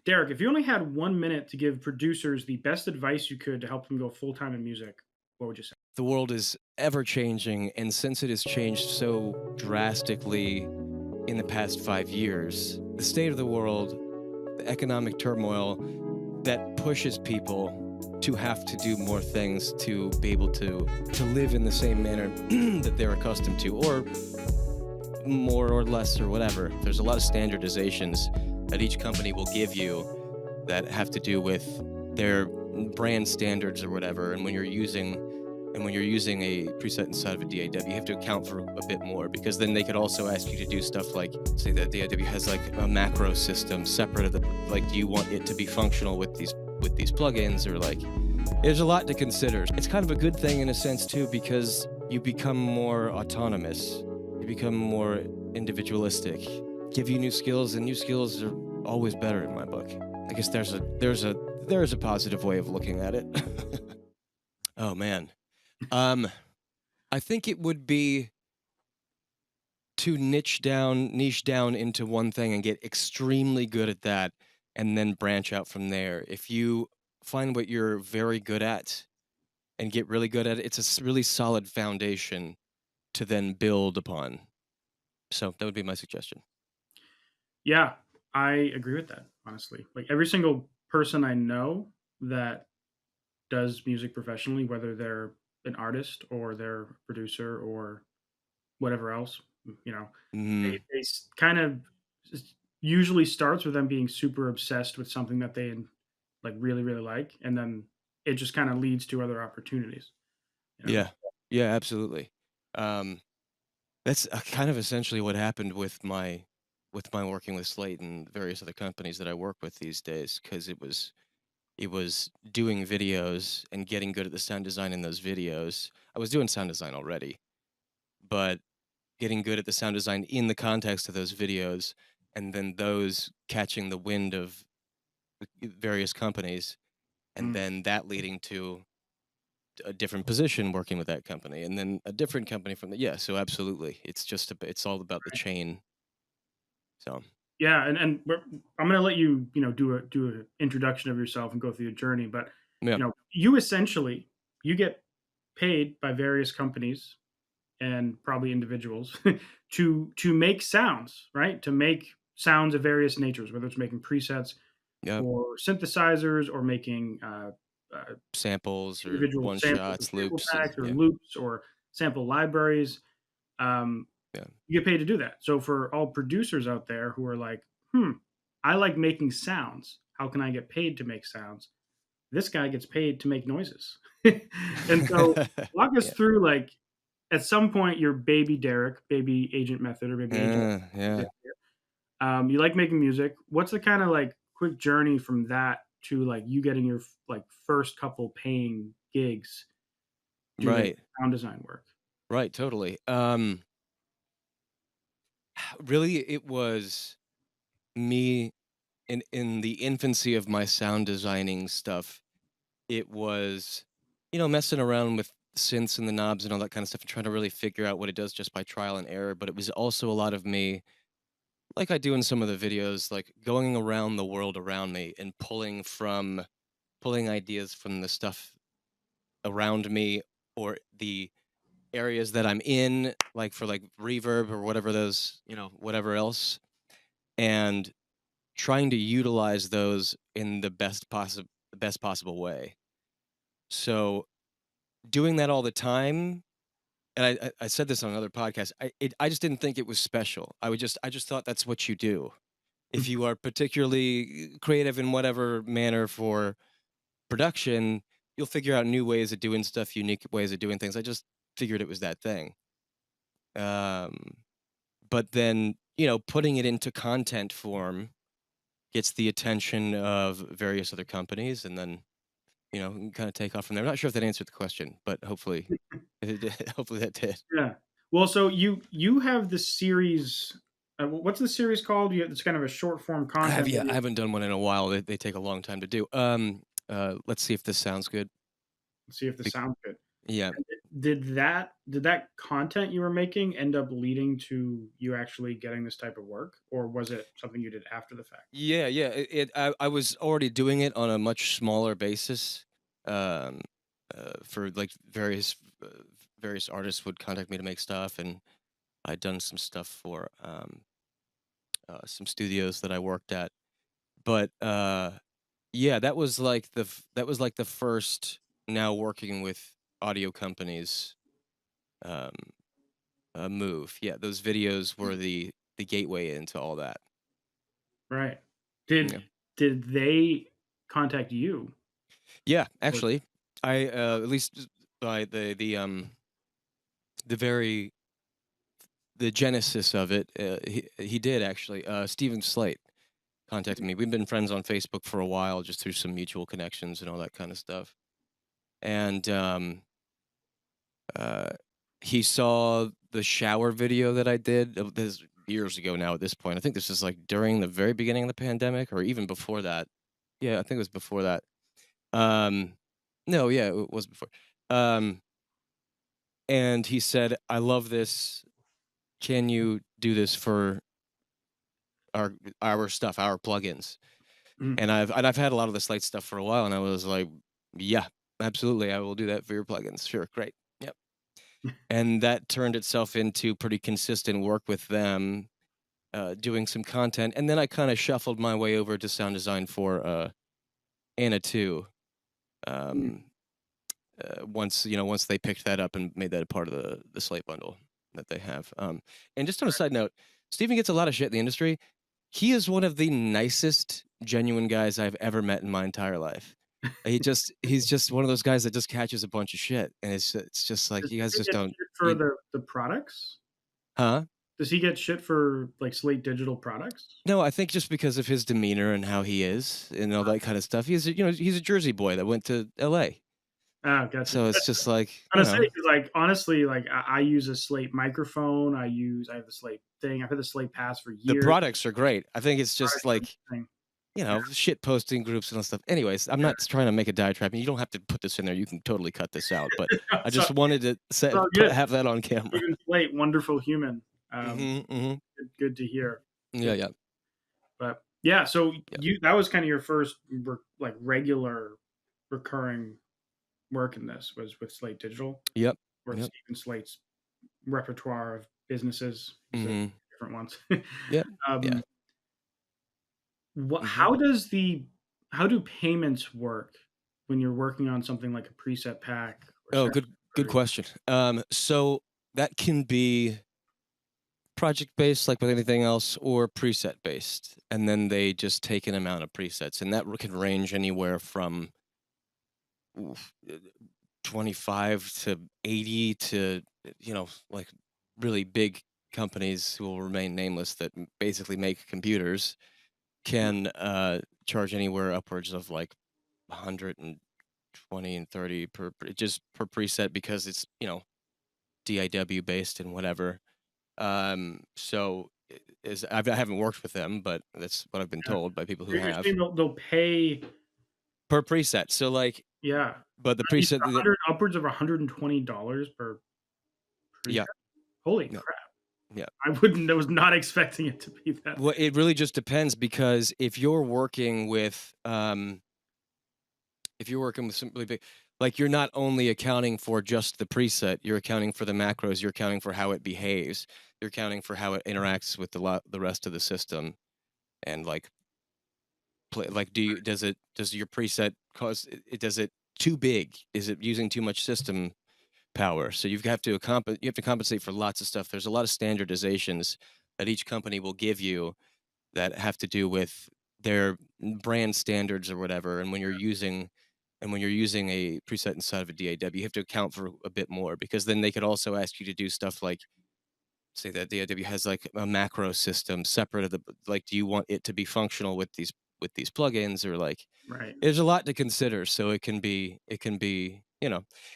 Derek, if you only had 1 minute to give producers the best advice you could to help them go full time in music, what would you say? The world is ever changing, and since it has changed so drastically in the past 5 years, the state of the world, the economic turmoil that pushes people to have to do more things to be able to live in the same manner that they're accustomed to, or more or less or whatever. There's a lot of standardizations that each company will give you that have to do with their brand standards or whatever. And when you're using a preset inside of a DAW, you have to account for a bit more, because then they could also ask you to do stuff like, say that the DAW has like a macro system separate of the, like, do you want it to be functional with these plugins, or like, there's a lot to consider. It's kind of a good thing in a sense too, because you become more autonomous, you become more individualistic, give you new skills, and new skills are always better in my book. I guess there's a positive way of looking at it. Oh man. Um, I think it would be to niche down into one thing and get extremely good at that, and then branch out from there. If you find what you're very good at and get really good at it, it's a really solid foundation to then build upon. So that would be my suggestion. Yeah, I agree with that, honestly. Like every single person I know that does music professionally, whether they're an artist or they're a producer or whatever else, you know, Mm, kind of usually starts with them being super obsessed with something that they like really, really like. And then it just kind of leads to other opportunities, you know? yeah, yeah, absolutely. Um, that's kind of essentially what happened with my working with Slate and various other companies that I work with these days, because it was doing videos and getting good at the sound design in those videos. I was doing sound design already, but getting good at the sound design in the context of those videos, and then those catching the wind of various companies, and Mm, then that leading to a different position working with that company, and then a different company from the, yeah, so absolutely. It's all about the right. chain. So, Yeah, and I'm gonna let you, do an introduction of yourself and go through your journey. But yeah. you essentially you get paid by various companies and probably individuals to make sounds, right? To make sounds of various natures, whether it's making presets Yep. for synthesizers or making Samples or individual one samples or shots, sample loops, and packs or yeah. loops or sample libraries. Um, Yeah. you get paid to do that. So for all producers out there who are like, I like making sounds. How can I get paid to make sounds? This guy gets paid to make noises. And so walk us Yeah. through, like, at some point your baby Derek, baby agent method or baby agent, Yeah. you like making music. What's the kind of like quick journey from that to like you getting your like first couple paying gigs doing Right. sound design work? Right, totally. Really, it was me in the infancy of my sound designing stuff. It was, messing around with synths and the knobs and all that kind of stuff, and trying to really figure out what it does just by trial and error. But it was also a lot of me, like I do in some of the videos, like going around the world around me and pulling ideas from the stuff around me, or the areas that I'm in, like for like reverb or whatever those, whatever else, and trying to utilize those in the best possible way. So doing that all the time, and I said this on another podcast. I just didn't think it was special. I just thought that's what you do. If you are particularly creative in whatever manner for production, you'll figure out new ways of doing stuff, unique ways of doing things. I just figured it was that thing. Um, but then, putting it into content form gets the attention of various other companies, and then, kind of take off from there. I'm not sure if that answered the question, but hopefully it did. Hopefully that did. Yeah. Well, so you have this series. What's the series called? It's kind of a short form content where I you haven't done one in a while. They take a long time to do. Let's see if this sounds good. see if this Bec- sounds good. yeah. did that content you were making end up leading to you actually getting this type of work, or was it something you did after the fact? Yeah, yeah. I was already doing it on a much smaller basis. Um, for like various artists would contact me to make stuff, and I'd done some stuff for some studios that I worked at. But yeah, that was like the first now working with audio companies um, move. Yeah, those videos were the gateway into all that. Right. Yeah. Did they contact you? Yeah, Or actually, I at least by the very the genesis of it, he did actually. Stephen Slate contacted me. We've been friends on Facebook for a while, just through some mutual connections and all that kind of stuff. And uh, he saw the shower video that I did. This years ago now. At this point, I think this is like during the very beginning of the pandemic, or even before that. Yeah, I think it was before that. Um, no, yeah, it was before. Um, and he said, "I love this. Can you do this for our our stuff, our plugins?" mm, And I've had a lot of the Slate stuff for a while, and I was like, "Yeah, absolutely, I will do that for your plugins. Sure, great, yep." And that turned itself into pretty consistent work with them, doing some content, and then I kind of shuffled my way over to sound design for Anna 2. mm, Um, once once they picked that up and made that a part of the Slate bundle that they have. And just on a side note, Steven gets a lot of shit in the industry. He is one of the nicest, genuine guys I've ever met in my entire life. He's just one of those guys that just catches a bunch of shit, and it's just like does you guys he just get don't shit for you the products? huh? Does he get shit for, like, Slate Digital products? No, I think just because of his demeanor and how he is and all that kind of stuff. He's he's a Jersey boy that went to L.A. Gotcha. So it's just like Gonna say, 'cause, like, honestly, like, I use a Slate microphone, I have the Slate thing, I've had the Slate Pass for the years, products are great. I think it's just products are like amazing. Yeah, shit posting groups and all stuff. Anyways, I'm yeah. not trying to make a diatribe. You don't have to put this in there. You can totally cut this out. But I It's all just wanted to it's all put good. have that on camera. Steven Slate, wonderful human. Mhm, mhm. Good to hear. Yeah, Good yeah, but, yeah, so yeah. you that was kinda your first like, regular recurring work in this was with Slate Digital, Yep, or yep. Steven Slate's repertoire of businesses, 'cause there's Mhm. different ones. Yep, yeah. Um, what Mhm. how do payments work when you're working on something like a preset pack or Oh, certain good version? question. So that can be project based, like with anything else, or preset based, and then they just take an amount of presets, and that can range anywhere from oof, 25 to 80 to like really big companies who will remain nameless that basically make computers can charge anywhere upwards of like 120 and 30 just per preset because it's DIW based and whatever. So I haven't worked with them, but that's what I've been Yeah. told by people who You're have saying they'll pay, per preset. So like, yeah. but the You said preset that 100, upwards of $120 per yeah, preset? Holy yeah, crap. yeah. I was not expecting it to be that. Well, it really just depends because if you're working with some really big, like you're not only accounting for just the preset, you're accounting for the macros, you're accounting for how it behaves, you're accounting for how it interacts with the rest of the system, and like like does your preset cause does it too big? Is it using too much system power? So you have to compensate for lots of stuff. There's a lot of standardizations that each company will give you that have to do with their brand standards or whatever. And when you're using a preset inside of a DAW, you have to account for a bit more because then they could also ask you to do stuff like say that DAW has like a macro system separate of the like do you want it to be functional with these plugins or like Right. there's a lot to consider so it can be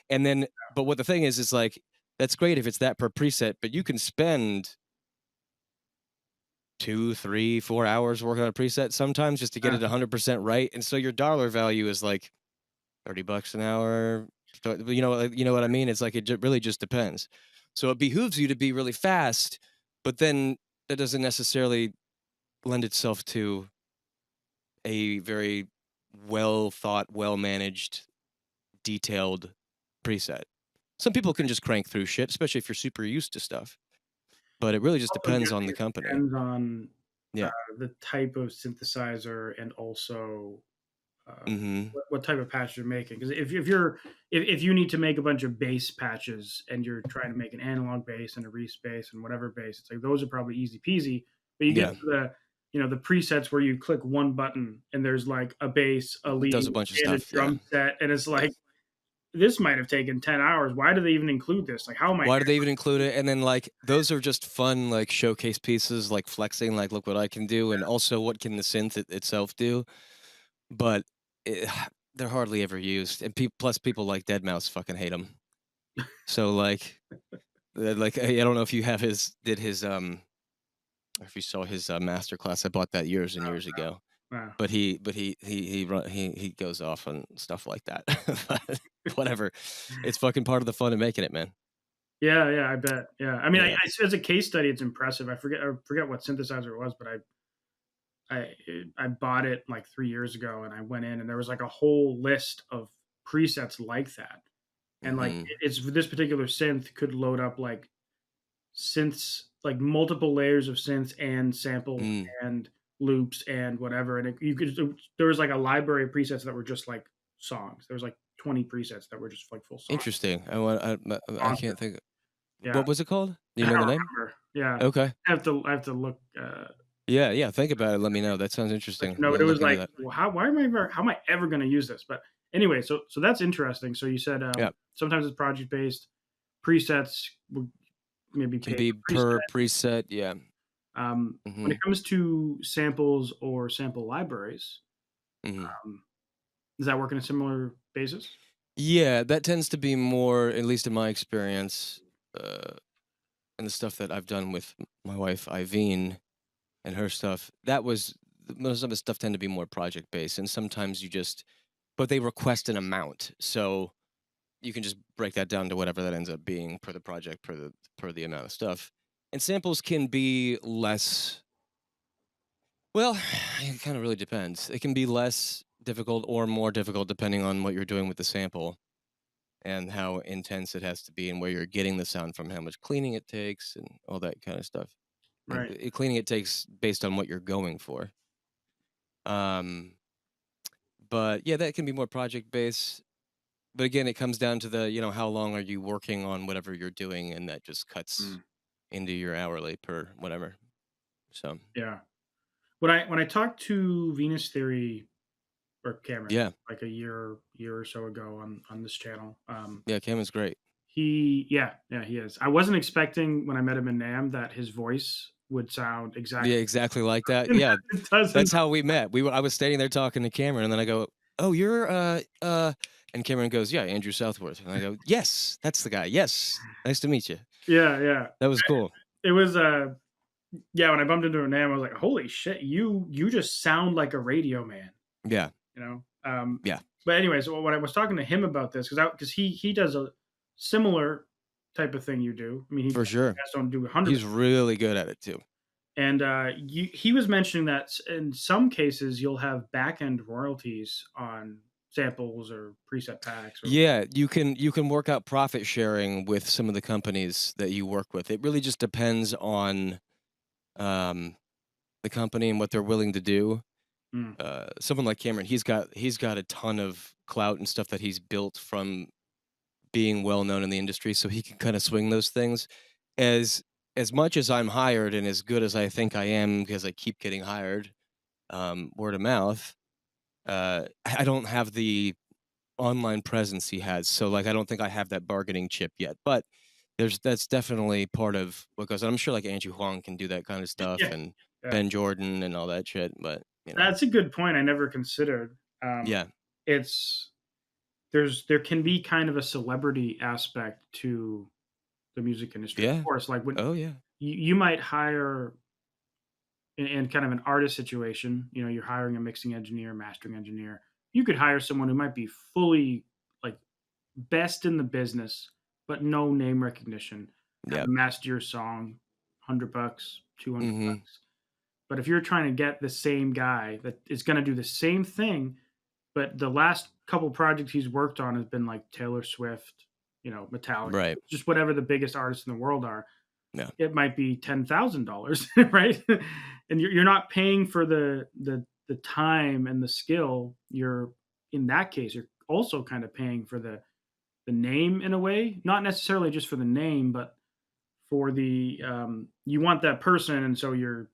and then but what the thing is like that's great if it's that per preset but you can spend 2, 3, 4 hours working on a preset sometimes just to get Uh, it 100% right. And so your dollar value is like $30 an hour, So, you know what I mean? It's like really just depends. So it behooves you to be really fast, but then that doesn't necessarily lend itself to a very well thought, well managed, detailed preset. Some people can just crank through shit, especially if you're super used to stuff. But it really just Also depends on guessing the it company. depends on, Yeah. the type of synthesizer and also, Mhm. what type of patch you're making. Because if you need to make a bunch of bass patches and you're trying to make an analog bass and a Reese bass and whatever bass, it's like those are probably easy peasy. But you get Yeah. to the presets where you click one button and there's like a bass, a It does lead, a bunch of and a stuff. Yeah. drum set, and it's Yeah. like this might have taken 10 hours. Why do they even include this? Like, how am I Why do they even include it? And then, like, those are just fun, like, showcase pieces, like, flexing, like, "Look what I can do," and also, "What can the synth itself do?" But, eh, they're hardly ever used, and plus people like Deadmau5 fucking hate them. So, like, I don't know if you have if you saw his, master class. I bought that years and years ago. wow. But he goes off on stuff like that. But whatever. It's fucking part of the fun of making it, man. Yeah, yeah, I bet. Yeah. I mean, Yeah. as a case study, it's impressive. I forget what synthesizer it was, but I I bought it like 3 years ago, and I went in, and there was, like, a whole list of presets like that. And, like, Mhm. it's this particular synth could load up, like, synths, like, multiple layers of synths and samples Mm. and loops and whatever, and you could there was, like, a library of presets that were just, like, songs. There was, like, 20 presets that were just, like, full songs. Interesting. I can't Monster. think. Yeah. What was it called? Do you I know the don't name? remember. Yeah. Okay. I have to look, Yeah, yeah, think about it, let me know. That sounds let interesting. you know, but We'll it was look into like, that. well, how am I ever gonna use this? But anyway, so that's interesting. So you said, Yeah. sometimes it's project based, presets would maybe Can pay be per per preset. preset, yeah. When it Mhm. comes to samples or sample libraries, Mhm. um, does that work in a similar basis? Yeah, that tends to be more, at least in my experience, uh, and the stuff that I've done with my wife, Iveen, and her stuff, that was most of the stuff tend to be more project based, and sometimes but they request an amount, so you can just break that down to whatever that ends up being per the project, per the amount of stuff. And samples can be less. Well, it kind of really depends. It can be less difficult or more difficult depending on what you're doing with the sample and how intense it has to be and where you're getting the sound from, how much cleaning it takes, and all that kind of stuff. And Right. cleaning it takes based on what you're going for. Um, but yeah, that can be more project based. But again, it comes down to how long are you working on whatever you're doing, and that just cuts Mm, into your hourly per whatever. So yeah. When I talked to Venus Theory or Cameron yeah, like a year or so ago on this channel, yeah, Cam is great. yeah, he is. I wasn't expecting when I met him in NAMM that his voice would sound Yeah, exactly exactly like that. and Yeah, it doesn't. that's how we met. I was standing there talking to Cameron, and then I go, "Oh, you're and Cameron goes, "Yeah, Andrew Southworth." And I go, "Yes, that's the guy. Yes, nice to meet you." Yeah, yeah. That was cool. It was, yeah, when I bumped into him NAMM, I was like, "Holy shit, you just sound like a radio man," Yeah, you know? yeah, But anyway, so when I was talking to him about this, because he does a similar type of thing you do. I mean, he for sure. guys don't do 100. He's really good at it too. And, he was mentioning that in some cases, you'll have back-end royalties on samples or preset packs or Yeah, you can work out profit sharing with some of the companies that you work with. It really just depends on um, the company and what they're willing to do. mm, Someone like Cameron, he's got a ton of clout and stuff that he's built from being well known in the industry, so he can kind of swing those things. As as much as I'm hired and as good as I think I am because I keep getting hired, word of mouth, I don't have the online presence he has. So like I don't think I have that bargaining chip yet. But that's definitely part of what goes on. I'm sure like Andrew Huang can do that kind of stuff yeah, and yeah. Ben Jordan and all that shit. But That's a good point I never considered. yeah. It's there can be kind of a celebrity aspect to the music industry, of Yeah. course, like, when Oh yeah. you might hire in kind of an artist situation, you're hiring a mixing engineer, mastering engineer. You could hire someone who might be fully, like, best in the business, but no name recognition, have Yep. mastered your song, $100, 200 Mhm. bucks. But if you're trying to get the same guy that is gonna do the same thing, but the last couple projects he's worked on has been like Taylor Swift, Metallica, Right. just whatever the biggest artists in the world are, Yeah. it might be $10,000, right? And you're not paying for the time and the skill. You're in that case, you're also kind of paying for the name in a way, not necessarily just for the name, but for the you want that person, and so you're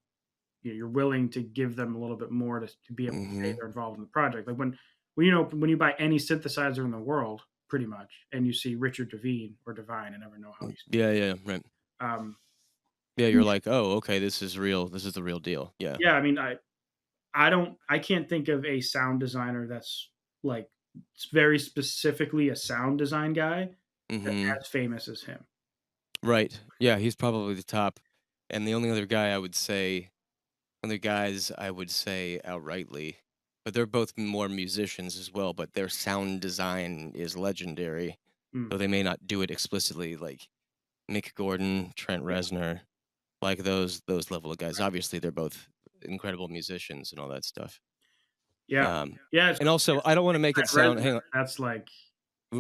willing to give them a little bit more to be able to say Mhm. they're involved in the project. Like when you buy any synthesizer in the world, pretty much, and you see Richard Devine or Divine, I never know how he's. Yeah, yeah, right. Um, Yeah, you're like, "Oh, okay, this is real. This is the real deal." Yeah. yeah, I mean, I can't think of a sound designer that's like very specifically a sound design guy that's Mhm. as famous as him. Right. Yeah, he's probably the top. And the only other guy I would say other guys I would say outrightly, but they're both more musicians as well, but their sound design is legendary, Mm, though they may not do it explicitly, like Mick Gordon, Trent yeah, Reznor, like those level of guys. Obviously, they're both incredible musicians and all that stuff. yeah, Um, yeah. It's and also, I don't wanna make it Trent sound Reznor. hang on, That's like,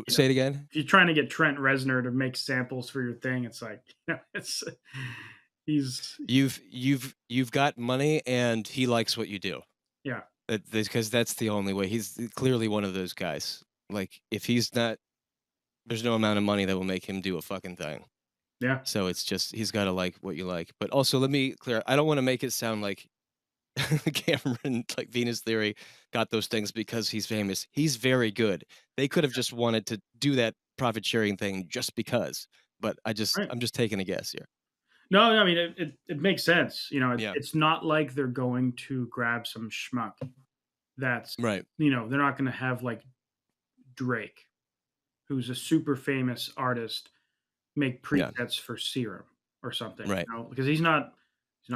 say it again? if you're trying to get Trent Reznor to make samples for your thing, it's like, it's he's You've got money and he likes what you do. yeah, Because that's the only way. He's clearly one of those guys. Like, if he's not there's no amount of money that will make him do a fucking thing. yeah, So it's just he's gotta like what you like. But also, let me clear, I don't wanna make it sound like Cameron, like Venus Theory, got those things because he's famous. He's very good. They could have just wanted to do that profit sharing thing just because, but right. I'm just taking a guess here. No, no, I mean, it makes sense. Yeah. It's not like they're going to grab some schmuck that's, Right. they're not going to have like Drake, who's a super famous artist, make Yeah. presets for Serum or something, Right. because he's not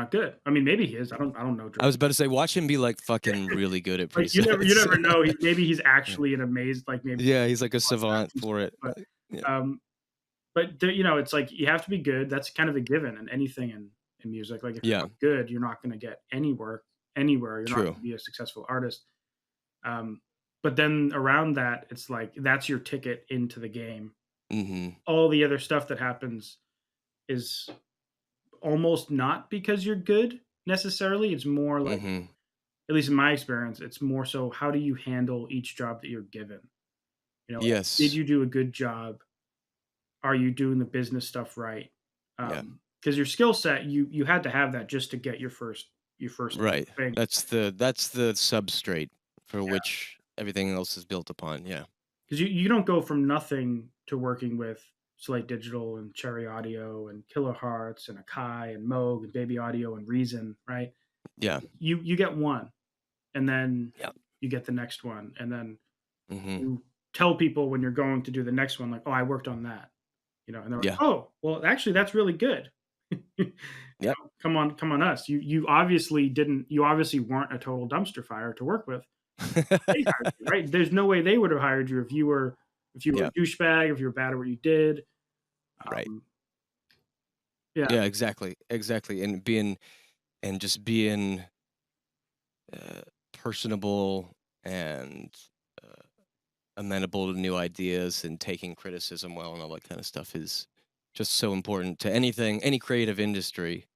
good. I mean, maybe he is. I don't know I Drake. was about to say, watch him be, like, fucking really good at Like you never presets. know. Maybe he's Yeah. actually an amazed, like maybe Yeah, he's like a lots of savant and for stuff, it. Yeah. um, it's like you have to be good. That's kind of a given in anything in music. Like if you're Yeah. not good, you're not going to get any work anywhere. You're not True. going to be a successful artist. Um, but then around that, it's like that's your ticket into the game. Mhm. All the other stuff that happens is almost not because you're good necessarily. It's more like, Mhm. at least in my experience, it's more so how do you handle each job that you're given? Like, did Yes. you do a good job? Are you doing the business stuff right? Yeah. Because your skill set, you had to have that just to get your first Right. thing. That's the substrate for Yeah, which everything else is built upon, yeah. because you don't go from nothing to working with Slate Digital and Cherry Audio and Kilohertz and Akai and Moog and Baby Audio and Reason, right? Yeah. You get one, and then Yeah. you get the next one, and then Mhm. you tell people when you're going to do the next one, like, "Oh, I worked on that," and they're like, Yeah. "Oh, well, actually, that's really good." Yep. Come on us. You obviously weren't a total dumpster fire to work with. They hired you, right? There's no way they would have hired you if you were Yeah. a douchebag, if you were bad at what you did. Right. Um, yeah, Yeah, exactly, exactly, and just being, uh, personable and, uh, amenable to new ideas and taking criticism well and all that kinda stuff is just so important to any creative industry,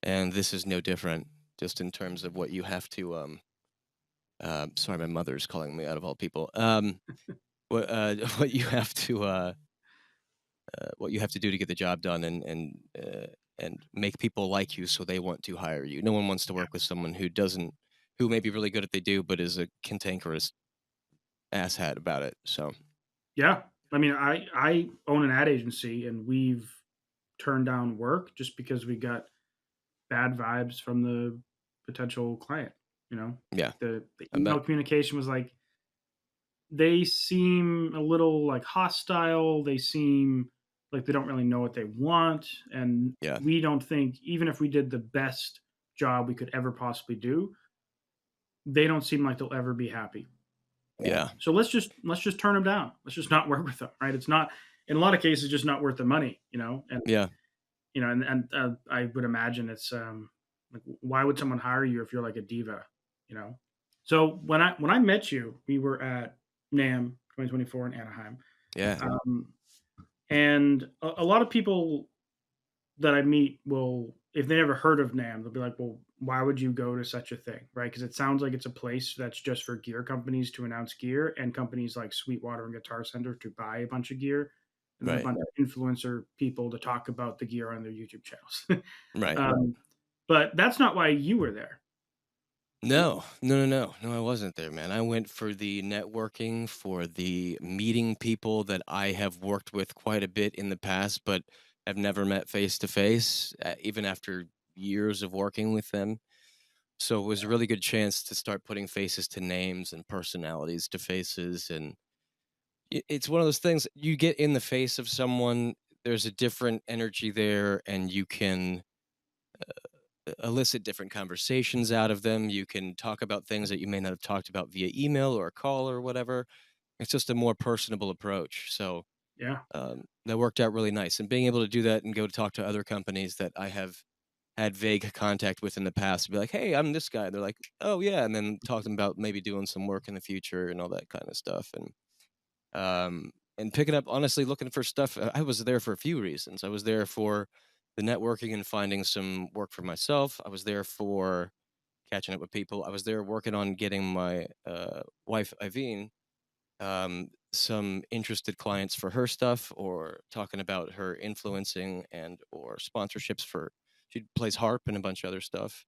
and this is no different, just in terms of what you have to, sorry, my mother's calling me out of all people, what, what you have to, what you have to do to get the job done and make people like you so they want to hire you. No one wants to work with someone who may be really good at they do, but is a cantankerous asshat about it. So yeah. I mean, I own an ad agency, and we've turned down work just because we got bad vibes from the potential client. yeah, The I email bet. communication was like, they seem a little like hostile. They seem like they don't really know what they want. And Yeah, we don't think, even if we did the best job we could ever possibly do, they don't seem like they'll ever be happy. Yeah. So let's just turn them down. Let's just not work with them, right? It's not in a lot of cases just not worth the money, and Yeah. I would imagine it's like why would someone hire you if you're like a diva, you know? So when I met you, we were at NAMM 2024 in Anaheim, Yeah. um, and a lot of people that I meet will, if they never heard of NAMM, they'll be like, "Well, why would you go to such a thing?" Right? Because it sounds like it's a place that's just for gear companies to announce gear, and companies like Sweetwater and Guitar Center to buy a bunch of gear, and then a Right. bunch of influencer people to talk about the gear on their YouTube channels. Right. um, but that's not why you were there. No, no, no, no, no. I wasn't there, man. I went for the networking, for the meeting people that I have worked with quite a bit in the past, but have never met face to face, even after years of working with them. So it was a really good chance to start putting faces to names and personalities to faces. And it's one of those things you get in the face of someone, there's a different energy there, and you can elicit different conversations out of them. You can talk about things that you may not have talked about via email or a call or whatever. It's just a more personable approach. So Yeah, that worked out really nice. And being able to do that and go to talk to other companies that I have had vague contact with in the past, be like, "Hey, I'm this guy." They're like, "Oh yeah," and then talk to them about maybe doing some work in the future and all that kind of stuff. And picking up, honestly, looking for stuff. I was there for a few reasons. I was there for the networking and finding some work for myself. I was there for catching up with people. I was there working on getting my wife Iveen some interested clients for her stuff, or talking about her influencing and or sponsorships for. She plays harp and a bunch of other stuff.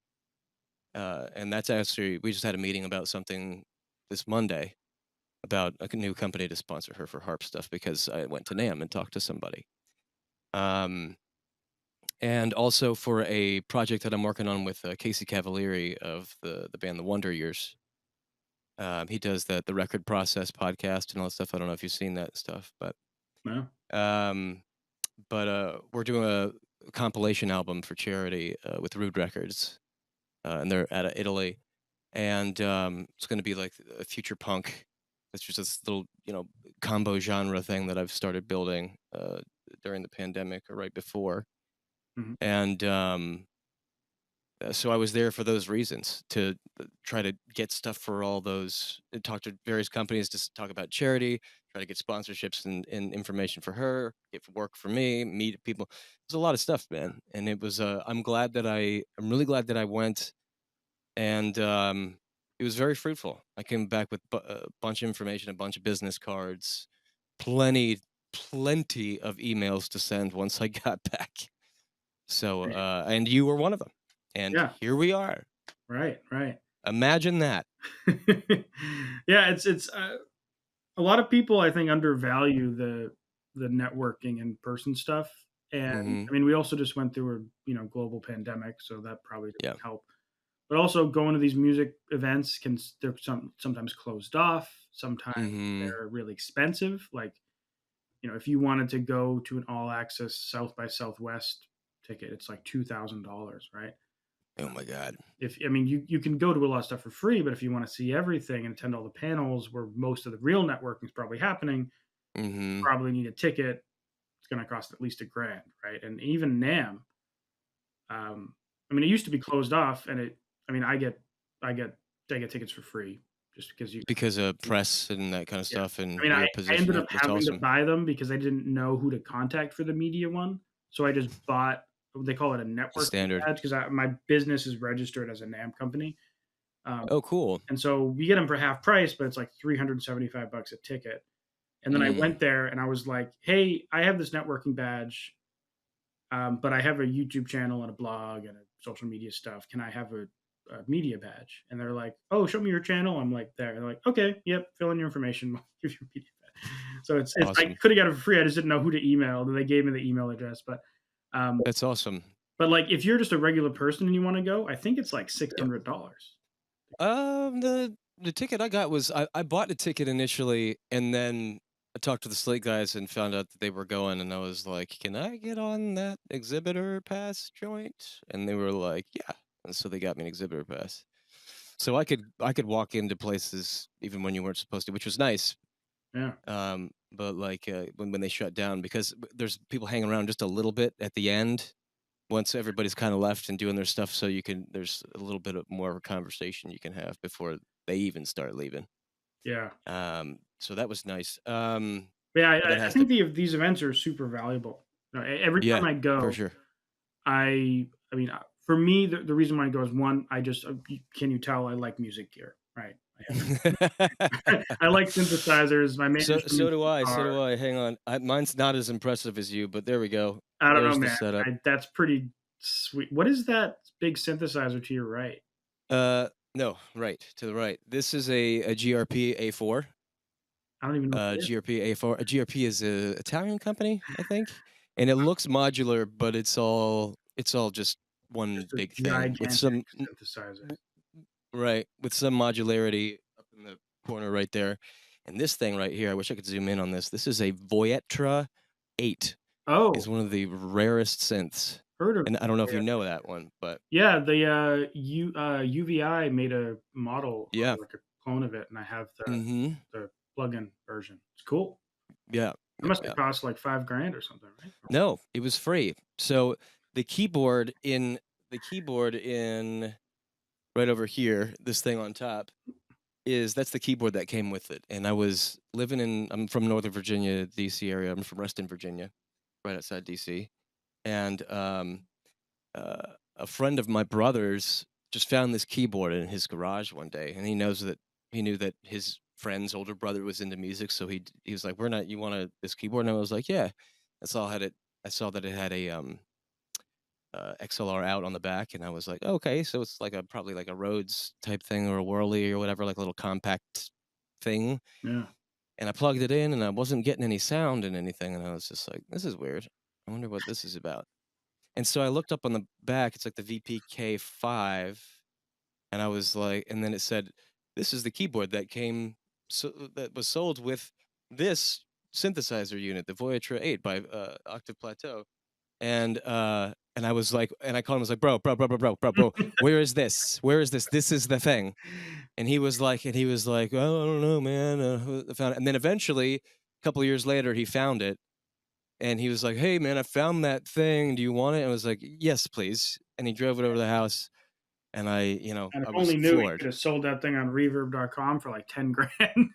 And that's actually, we just had a meeting about something this Monday about a new company to sponsor her for harp stuff because I went to NAMM and talked to somebody. Um, and also for a project that I'm working on with Casey Cavalieri of the band The Wonder Years. He does the record process podcast and all that stuff. I don't know if you've seen that stuff, no, um, we're doing a compilation album for charity with Rude Records, and they're out of Italy, and it's going to be like a future punk. It's just this little, combo genre thing that I've started building during the pandemic or right before, mhm, and so I was there for those reasons to try to get stuff for all those, talk to various companies to talk about charity, try to get sponsorships and information for her, get work for me, meet people. There's a lot of stuff, man, and it was. I'm really glad that I went, and it was very fruitful. I came back with a bunch of information, a bunch of business cards, plenty, plenty of emails to send once I got back. So, right. and you were one of them, and Yeah, here we are. right, right. Imagine that. Yeah, it's a lot of people I think undervalue the networking in person stuff, and Mhm. I mean we also just went through a global pandemic, so that probably Yeah. didn't help. But also going to these music events they're sometimes closed off, sometimes Mhm. they're really expensive. Like if you wanted to go to an all access South by Southwest ticket, it's like $2,000, right? Oh my god. If I mean you can go to a lot of stuff for free, but if you want to see everything and attend all the panels where most of the real networking is probably happening, Mhm. probably need a ticket. It's going to cost at least a grand, right? And even NAM, I mean, it used to be closed off, and I mean, I get, I get tickets for free just because you. Because of press and that kind of Yeah, stuff I and mean, I, your I ended up positioning. That's having to awesome. buy them because I didn't know who to contact for the media one, so I just bought. They call it a The networking standard. badge because my business is registered as a NAM company. Um, Oh, cool. and so we get them for half price, but it's like $375 a ticket. And then I Mm. went there and I was like, "Hey, I have this networking badge, but I have a YouTube channel and a blog and a social media stuff. Can I have a media badge?" And they're like, "Oh, show me your channel." I'm like, "There." They're like, "Okay, yep, fill in your information. We'll give you a media badge." So it's I Awesome. could have got it for free. I just didn't know who to email. Then they gave me the email address, um, That's awesome. like if you're just a regular person and you want to go, I think it's like Yeah. $600. The ticket I got was I bought the ticket initially, and then I talked to the Slate guys and found out that they were going, and I was like, "Can I get on that exhibitor pass joint?" And they were like, "Yeah." And so they got me an exhibitor pass. So I could walk into places even when you weren't supposed to, which was nice. Yeah, But like when they shut down, because there's people hanging around just a little bit at the end once everybody's kind of left and doing their stuff, so there's a little bit of more of a conversation you can have before they even start leaving. yeah. So that was nice. But yeah, But that I has to, think these events are super valuable. Every yeah, time I for go, sure. I mean, for me, the reason why I go is one, I just can you tell I like music gear, right? I like synthesizers. My main So instrument's do I. So guitar. do I. Hang on. Mine's not as impressive as you, but there we go. I don't know, There's the man. setup. That's pretty sweet. What is that big synthesizer to your right? No, right to the right. This is a GRP A4. I don't even know what it is. GRP A4. A GRP is a Italian company, I think, and it looks modular, but it's all just one Just a big thing with gigantic synthesizer. right, with some modularity up in the corner right there. And this thing right here, I wish I could zoom in on this. This is a Voyetra 8. Oh, Is one of the rarest synths. heard of And I don't know if you it. know that one, but Yeah, the UVI made a model yeah. or like a clone of it, and I have Mhm. the plug-in version. It's cool. Yeah. It Yep, must have yep. cost like 5 grand or something, right? No, it was free. So the keyboard in right over here, this thing on top that's the keyboard that came with it. And I'm from Northern Virginia, DC area. I'm from Reston, Virginia, right outside DC. And a friend of my brother's just found this keyboard in his garage one day, and he knew that his friend's older brother was into music, so he was like, "We're not. You want this keyboard?" And I was like, "Yeah." I saw had it. I saw that it had a XLR out on the back, and I was like, "Okay, so it's like probably like a Rhodes type thing or a Whirly or whatever, like a little compact thing." Yeah. And I plugged it in, and I wasn't getting any sound and anything, and I was just like, "This is weird. I wonder what this is about." And so I looked up on the back, it's like the VPK5, and I was like, and then it said, "This is the keyboard that was sold with this synthesizer unit, the Voyager 8 by Octave Plateau." And I was like, and I called him, I was like, "Bro, where is this? Where is this? This is the thing." And he was like, "Oh, I don't know, man. I found it." And then eventually, a couple years later, he found it, and he was like, "Hey, man, I found that thing. Do you want it?" And I was like, "Yes, please." And he drove it over to the house, and And if I was only knew, he floored. could have sold that thing on reverb.com for like 10 grand.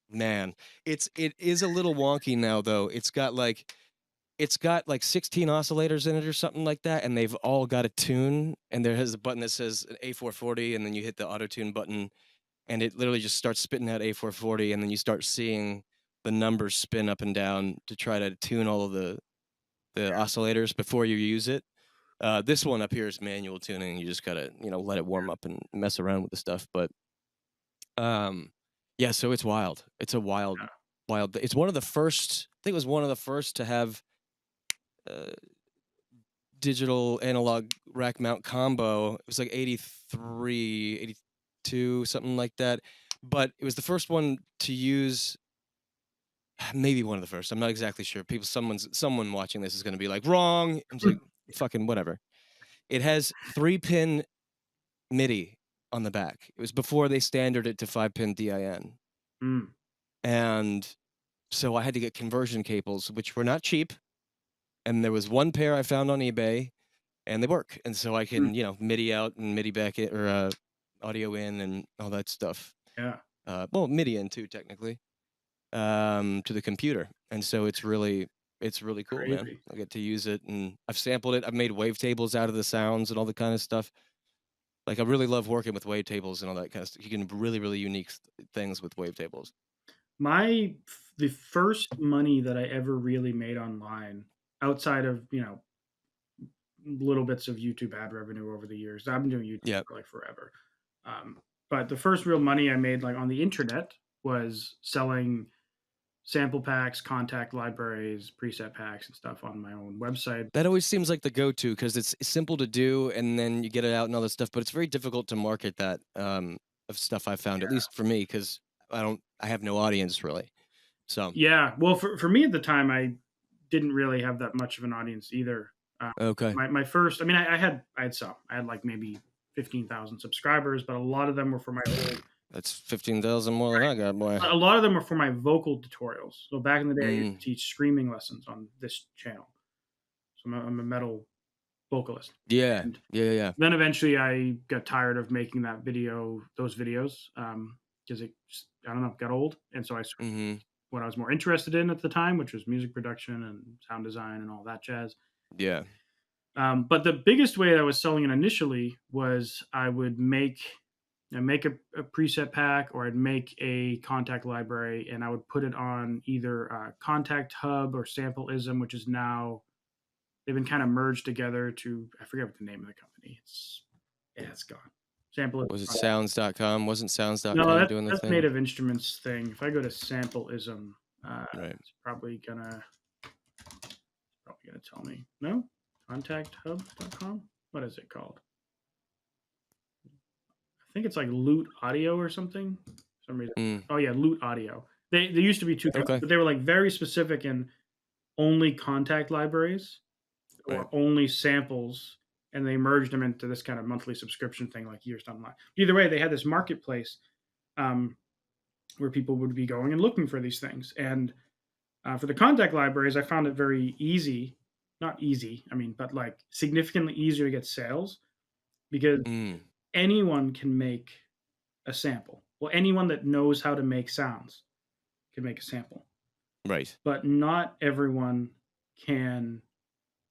Man, it is a little wonky now, though. It's got like 16 oscillators in it or something like that, and they've all got a tune. And there has a button that says A440, and then you hit the auto tune button, and it literally just starts spitting out A440, and then you start seeing the numbers spin up and down to try to tune all of the oscillators before you use it. This one up here is manual tuning. You just gotta, let it warm up and mess around with the stuff. But um, yeah, so it's wild. It's a wild, wild. It's one of the first. I think it was one of the first to have uh, digital analog rack mount combo. It was like 83, 82, something like that. But it was the first one to use. Maybe one of the first. I'm not exactly sure. Someone watching this is going to be like, wrong. I'm just like, fucking whatever. It has 3-pin MIDI on the back. It was before they standarded it to 5-pin DIN. Mm, And so I had to get conversion cables, which were not cheap. And there was one pair I found on eBay, and they work. And so I mm, can, MIDI out and MIDI back in, or audio in and all that stuff. yeah, Well, MIDI in too, technically, to the computer. And so it's really cool, man. crazy. I get to use it, and I've sampled it. I've made wavetables out of the sounds and all the kind of stuff. Like, I really love working with wavetables and all that kind of stuff. You can really, really unique things with wavetables. The first money that I ever really made online outside of, little bits of YouTube ad revenue over the years. I've been doing YouTube Yeah. for like forever. But the first real money I made like on the internet was selling sample packs, contact libraries, preset packs, and stuff on my own website. That always seems like the go-to because it's simple to do, and then you get it out and all this stuff. But it's very difficult to market that of stuff I found, at least for me, because I have no audience really. So Yeah, well, for me at the time, I didn't really have that much of an audience either. Uh, okay, my first, I mean, I had some. I had like maybe 15,000 subscribers, but a lot of them were for my old That's 15,000 more than I got, boy. a lot of them were for my vocal tutorials. So back in the day, I used to Mm, teach screaming lessons on this channel. So I'm a metal vocalist. yeah, And yeah, yeah. then eventually I got tired of making those videos, because it just, I don't know, got old. And so I switched Mhm. what I was more interested in at the time, which was music production and sound design and all that jazz. Yeah. But the biggest way that I was selling it initially was I would make a preset pack, or I'd make a contact library, and I would put it on either Contact Hub or Sampleism, which is now they've been kind of merged together to I forget what the name of the company. It's gone. Sampleism. Was it sounds.com? Wasn't No, sounds.com doing the that's thing? Native Instruments thing. If I go to Sampleism, Right. it's probably gonna tell me. No? ContactHub.com? What is it called? I think it's like Loot Audio or something. For some reason. Mm, Oh yeah, Loot Audio. They used to be two companies, okay. but they were like very specific in only contact libraries Right. or only samples, and they merged them into this kind of monthly subscription thing like years down the line. Either way, they had this marketplace, um, where people would be going and looking for these things. And for the contact libraries, I found it very easy, not easy, I mean, but like significantly easier to get sales because Mm, anyone can make a sample. Well, anyone that knows how to make sounds can make a sample, right. but not everyone can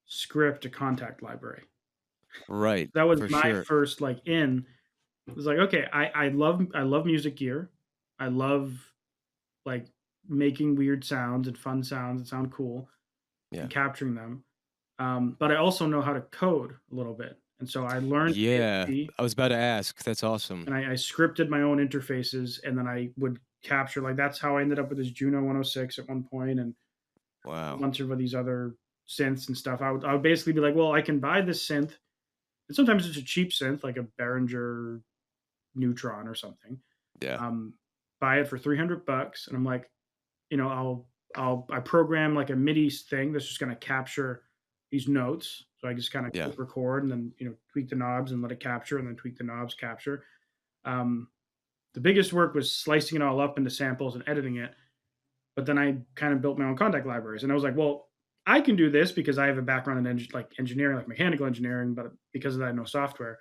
script a contact library. Right. That was For my sure. first like in. It was like, okay, I love music gear. I love like making weird sounds and fun sounds that sound cool Yeah. and capturing them. But I also know how to code a little bit. And so I learned Yeah. PHP, I was about to ask. That's awesome. and I scripted my own interfaces, and then I would capture like that's how I ended up with this Juno 106 at one point, and a Wow. bunch of these other synths and stuff. I would basically be like, well, I can buy this synth, and sometimes it's a cheap synth like a Behringer Neutron or something. Yeah. Um, buy it for 300 bucks, and I'm like, I program like a MIDI thing that's just going to capture these notes. So I just kind of Yeah. click record and then tweak the knobs and let it capture, and then tweak the knobs, capture. Um, the biggest work was slicing it all up into samples and editing it. But then I kind of built my own contact libraries, and I was like, well, I can do this because I have a background in like engineering, like mechanical engineering, but because of that, I know software.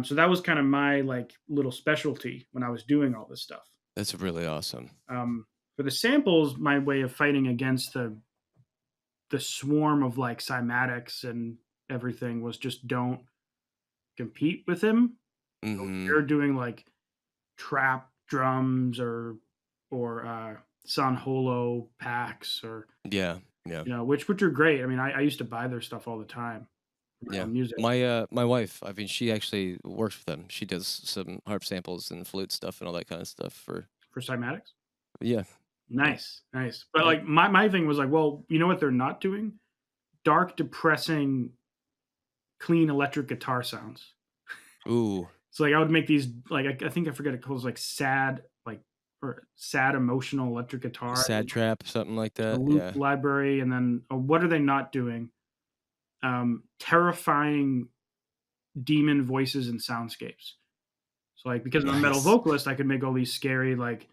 So that was kind of my like little specialty when I was doing all this stuff. That's really awesome. Um, for the samples, my way of fighting against the swarm of like cymatics and everything was just don't compete with him. So if Mhm. they're doing like trap drums or San Holo packs or Yeah. Yeah. which are great. I mean, I used to buy their stuff all the time for my Yeah. own music My wife, I mean, she actually works with them. She does some harp samples and flute stuff and all that kind of stuff for for cymatics. yeah. Yeah. Nice, nice. But Yep. like my thing was like, well, you know what they're not doing? Dark, depressing, clean electric guitar sounds. Ooh, So like I would make these like I think I forget it calls like sad or sad emotional electric guitar. sad trap, something like A that. loop Yeah. library, and then what are they not doing? Terrifying demon voices and soundscapes. So like because I'm a metal Nice. vocalist, I could make all these scary like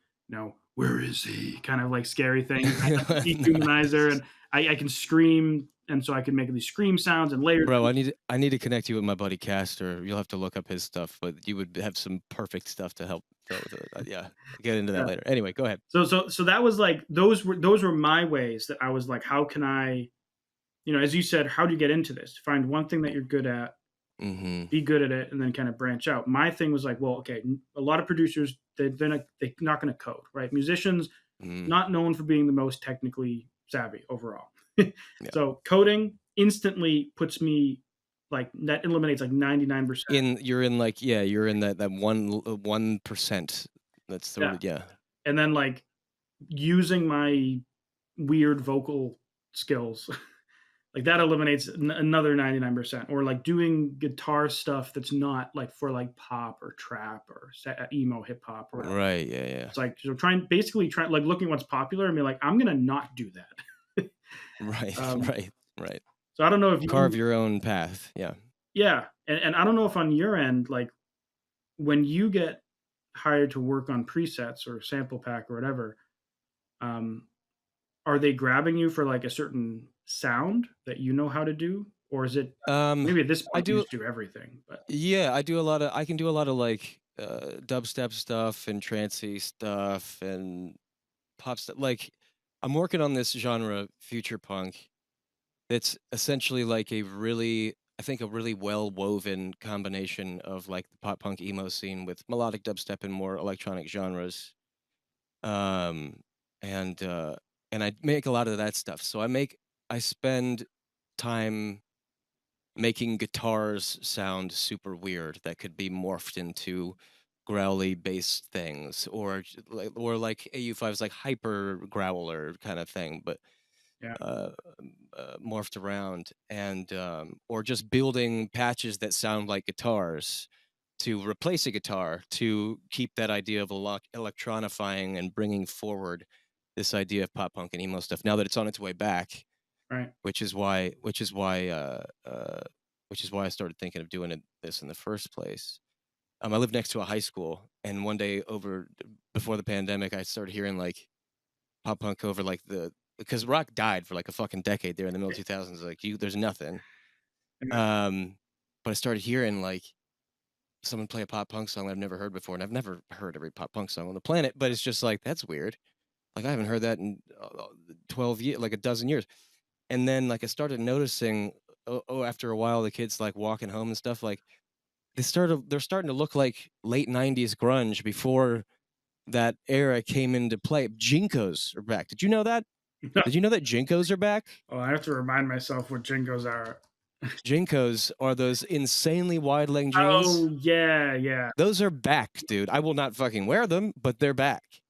where is he kind of like scary things. I have a dehumanizer, and I can scream, and so I can make these scream sounds and layers. Bro, I need to connect you with my buddy Castor. You'll have to look up his stuff, but you would have some perfect stuff to help out with it. Yeah, get into that Yeah. later. Anyway, go ahead. So that was like those were my ways that I was like, how can I, as you said, how do you get into this? Find one thing that you're good at, Mhm. be good at it, and then kind of branch out. My thing was like, well, okay, a lot of producers they're not going to code, right? Musicians Mm. not known for being the most technically savvy overall. Yeah. So coding instantly puts me like that eliminates like 99%. You're in like yeah, you're in that 1%. That's the Yeah. word, yeah. And then like using my weird vocal skills like that eliminates another 99%, or like doing guitar stuff that's not like for like pop or trap or emo hip hop or whatever. Right, yeah, yeah. It's like so trying like looking what's popular and be like, I'm gonna not do that. Right, um, right, right. so I don't know if Carve you your own path. Yeah. Yeah, and I don't know if on your end, like, when you get hired to work on presets or sample pack or whatever, um, are they grabbing you for, like, a certain sound that you know how to do? Or is it Um, maybe at this I point you do just do everything, but yeah, I can do a lot of, like, dubstep stuff and trancey stuff and pop stuff, like, I'm working on this genre, future punk, that's essentially like a really I think a really well-woven combination of, like, the pop punk emo scene with melodic dubstep and more electronic genres. Um, and, uh, and I make a lot of that stuff. So I spend time making guitars sound super weird that could be morphed into growly bass things or like AU5's like hyper growler kind of thing, but yeah, uh, morphed around and or just building patches that sound like guitars to replace a guitar to keep that idea of electronifying and bringing forward this idea of pop punk and emo stuff now that it's on its way back, right. which is why which is why which is why I started thinking of doing this in the first place. I live next to a high school, and one day over before the pandemic, I started hearing like pop punk over like the because rock died for like a fucking decade there in the middle 2000s. Like there's nothing. Yeah, Um, but I started hearing like someone play a pop punk song that I've never heard before, and I've never heard every pop punk song on the planet. But it's just like that's weird. Like I haven't heard that in 12 years, like a dozen years. And then like I started noticing, after a while, the kids like walking home and stuff like they're starting to look like late '90s grunge before that era came into play. Jinkos are back. Did you know that? yeah. Did you know that Jinkos are back? Well, I have to remind myself what Jingos are. Jinkos are those insanely wide leg Oh, jeans. yeah, yeah. Those are back, dude. I will not fucking wear them, but they're back.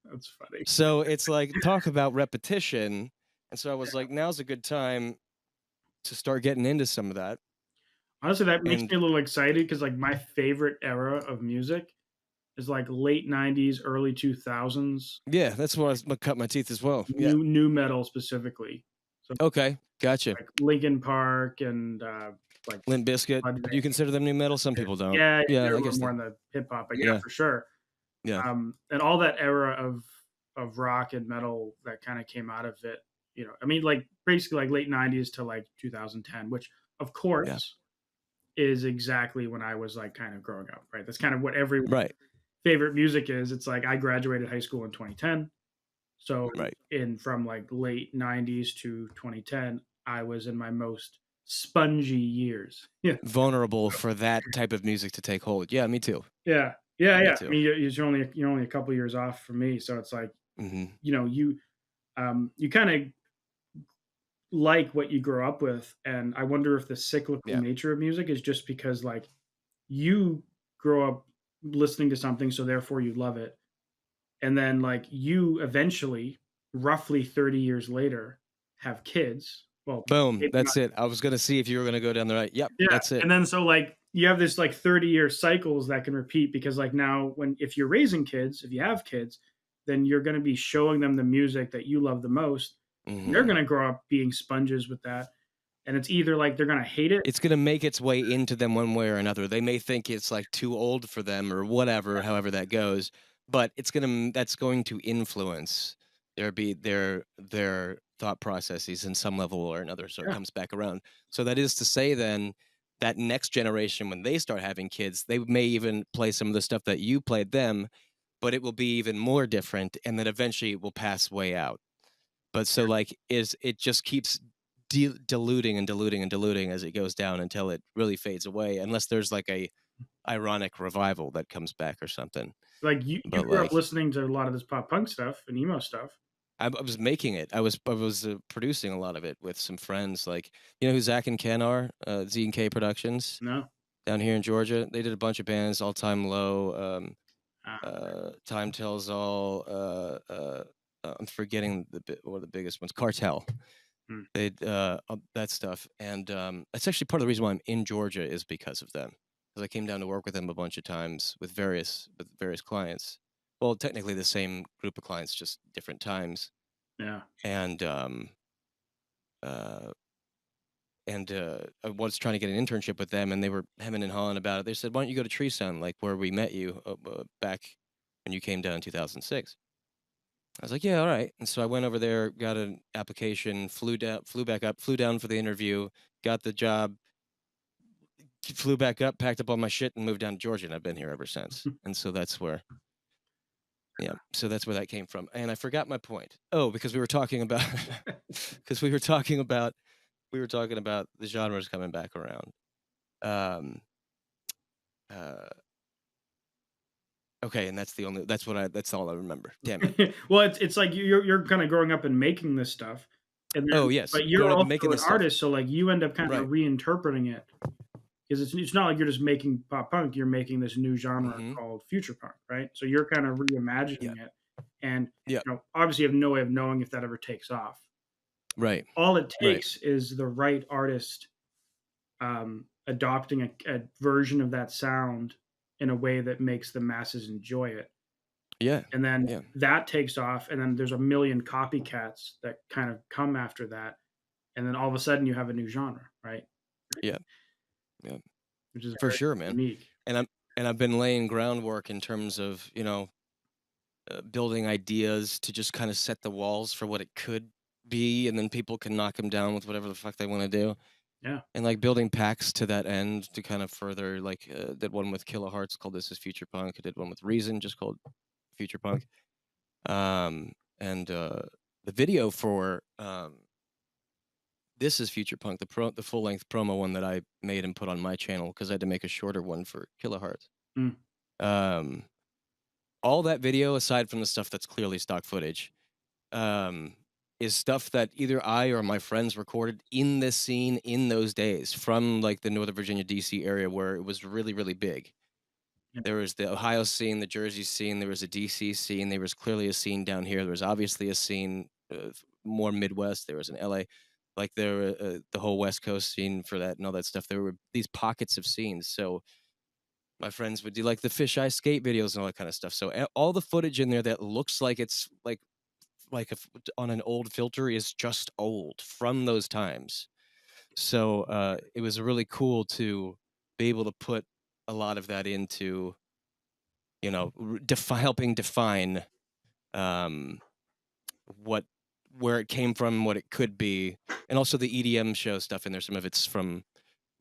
That's funny. So it's like talk about repetition. And so I was like, now's a good time to start getting into some of that. Honestly, that makes And me a little excited because, like, my favorite era of music is, like, late '90s, early 2000s, yeah, that's why I was gonna cut my teeth as well. Yeah. new metal specifically. So, Okay. Gotcha. like, Linkin Park and, like, Limp Biscuit. Mudvayne. Do you consider them new metal? Some people don't. Yeah, Yeah, they're a I little guess more that. in the hip hop, but yeah, Yeah. for sure. Yeah. And all that era of rock and metal that kinda came out of it, I mean, like, basically, like, late '90s to, like, 2010, which, of Yeah. course, is exactly when I was, like, kind of growing up, right? That's kind of what everyone's Right. favorite music is. It's like I graduated high school in 2010, so Right. in from, like, late '90s to 2010, I was in my most spongy years. Yeah. Vulnerable for that type of music to take hold. Yeah, me too. Yeah. Yeah, Me yeah. I too. mean, you're only a couple years off from me, so it's like, Mhm. you kinda like what you grow up with, and I wonder if the cyclical Yeah. nature of music is just because, like, you grow up listening to something, so therefore you love it, and then, like, you eventually, roughly 30 years later, have kids. Well, Boom. maybe not. That's it. I was gonna see if you were gonna go down the right. Yep, Yeah, that's it. and then so, like, you have this, like, 30-year cycles that can repeat because, like, now when if you're raising kids, if you have kids, then you're gonna be showing them the music that you love the most, and they're Mhm. gonna grow up being sponges with that, and it's either, like, they're gonna hate it. It's gonna make its way into them one way or another. They may think it's, like, too old for them or whatever, however that goes, but that's going to influence their thought processes in some level or another, so it Yeah, comes back around. So that is to say then, that next generation, when they start having kids, they may even play some of the stuff that you played them, but it will be even more different, and then eventually it will pass way out. But so, like, is it just keeps diluting and diluting and diluting as it goes down until it really fades away, unless there's like a ironic revival that comes back or something. like, you But grew up like, listening to a lot of this pop punk stuff and emo stuff. I was making it. I was producing a lot of it with some friends. Like, you know who Zach and Ken are? Z and K Productions No? down here in Georgia. They did a bunch of bands. All Time Low, Ah, Time Tells All. I'm forgetting one of the biggest ones. Cartel. hmm, That stuff, and, that's actually part of the reason why I'm in Georgia is because of them, because I came down to work with them a bunch of times with various clients. Well, technically the same group of clients, just different times, yeah. and, uh, and I was trying to get an internship with them, and they were hemming and hawing about it. They said, "Why don't you go to Tree Sun, like where we met you back when you came down in 2006?" I was like, "Yeah, all right." And so I went over there, got an application, flew down, flew back up, flew down for the interview, got the job, flew back up, packed up all my shit, and moved down to Georgia. And I've been here ever since. And so that's where, yeah, so that's where that came from. And I forgot my point. Oh, because we were talking about, because we were talking about the genres coming back around. Um, uh, okay, and that's all I remember. Damn it. Well, it's like you're kind of growing up and making this stuff, and Oh then yes, but you're growing up and also making an this stuff. artist, so like you end up kind of Right. reinterpreting it because it's not like you're just making pop punk. You're making this new genre Mm-hmm. called future punk, right? So you're kind of Yeah. reimagining it, and Yeah. obviously you have no way of knowing if that ever takes off. Right. All it Right. takes is the right artist adopting a version of that sound in a way that makes the masses enjoy it. Yeah. And then Yeah. that takes off, and then there's a million copycats that kind of come after that, and then all of a sudden you have a new genre, right? Yeah. Yeah. Which is For very sure, man. unique. And I've been laying groundwork in terms of, building ideas to just kind of set the walls for what it could be, and then people can knock them down with whatever the fuck they want to do. Yeah. And like building packs to that end to kind of further, like, did one with Kilohearts called This Is Future Punk. I did one with Reason just called Future Punk. And the video for This Is Future Punk, the full length promo one that I made and put on my channel because I had to make a shorter one for Kilohearts. Mm. Um, all that video, aside from the stuff that's clearly stock footage, is stuff that either I or my friends recorded in this scene in those days from like the Northern Virginia, DC area where it was really, really big. Yeah. There was the Ohio scene, the Jersey scene, there was a DC scene, there was clearly a scene down here. There was obviously a scene more Midwest. There was an LA, like the whole West Coast scene for that and all that stuff. There were these pockets of scenes. So my friends would do like the fisheye skate videos and all that kind of stuff. So all the footage in there that looks like it's like if on an old filter is just old from those times. So it was really cool to be able to put a lot of that into, helping define um, what where it came from, what it could be, and also the EDM show stuff in there. Some of it's from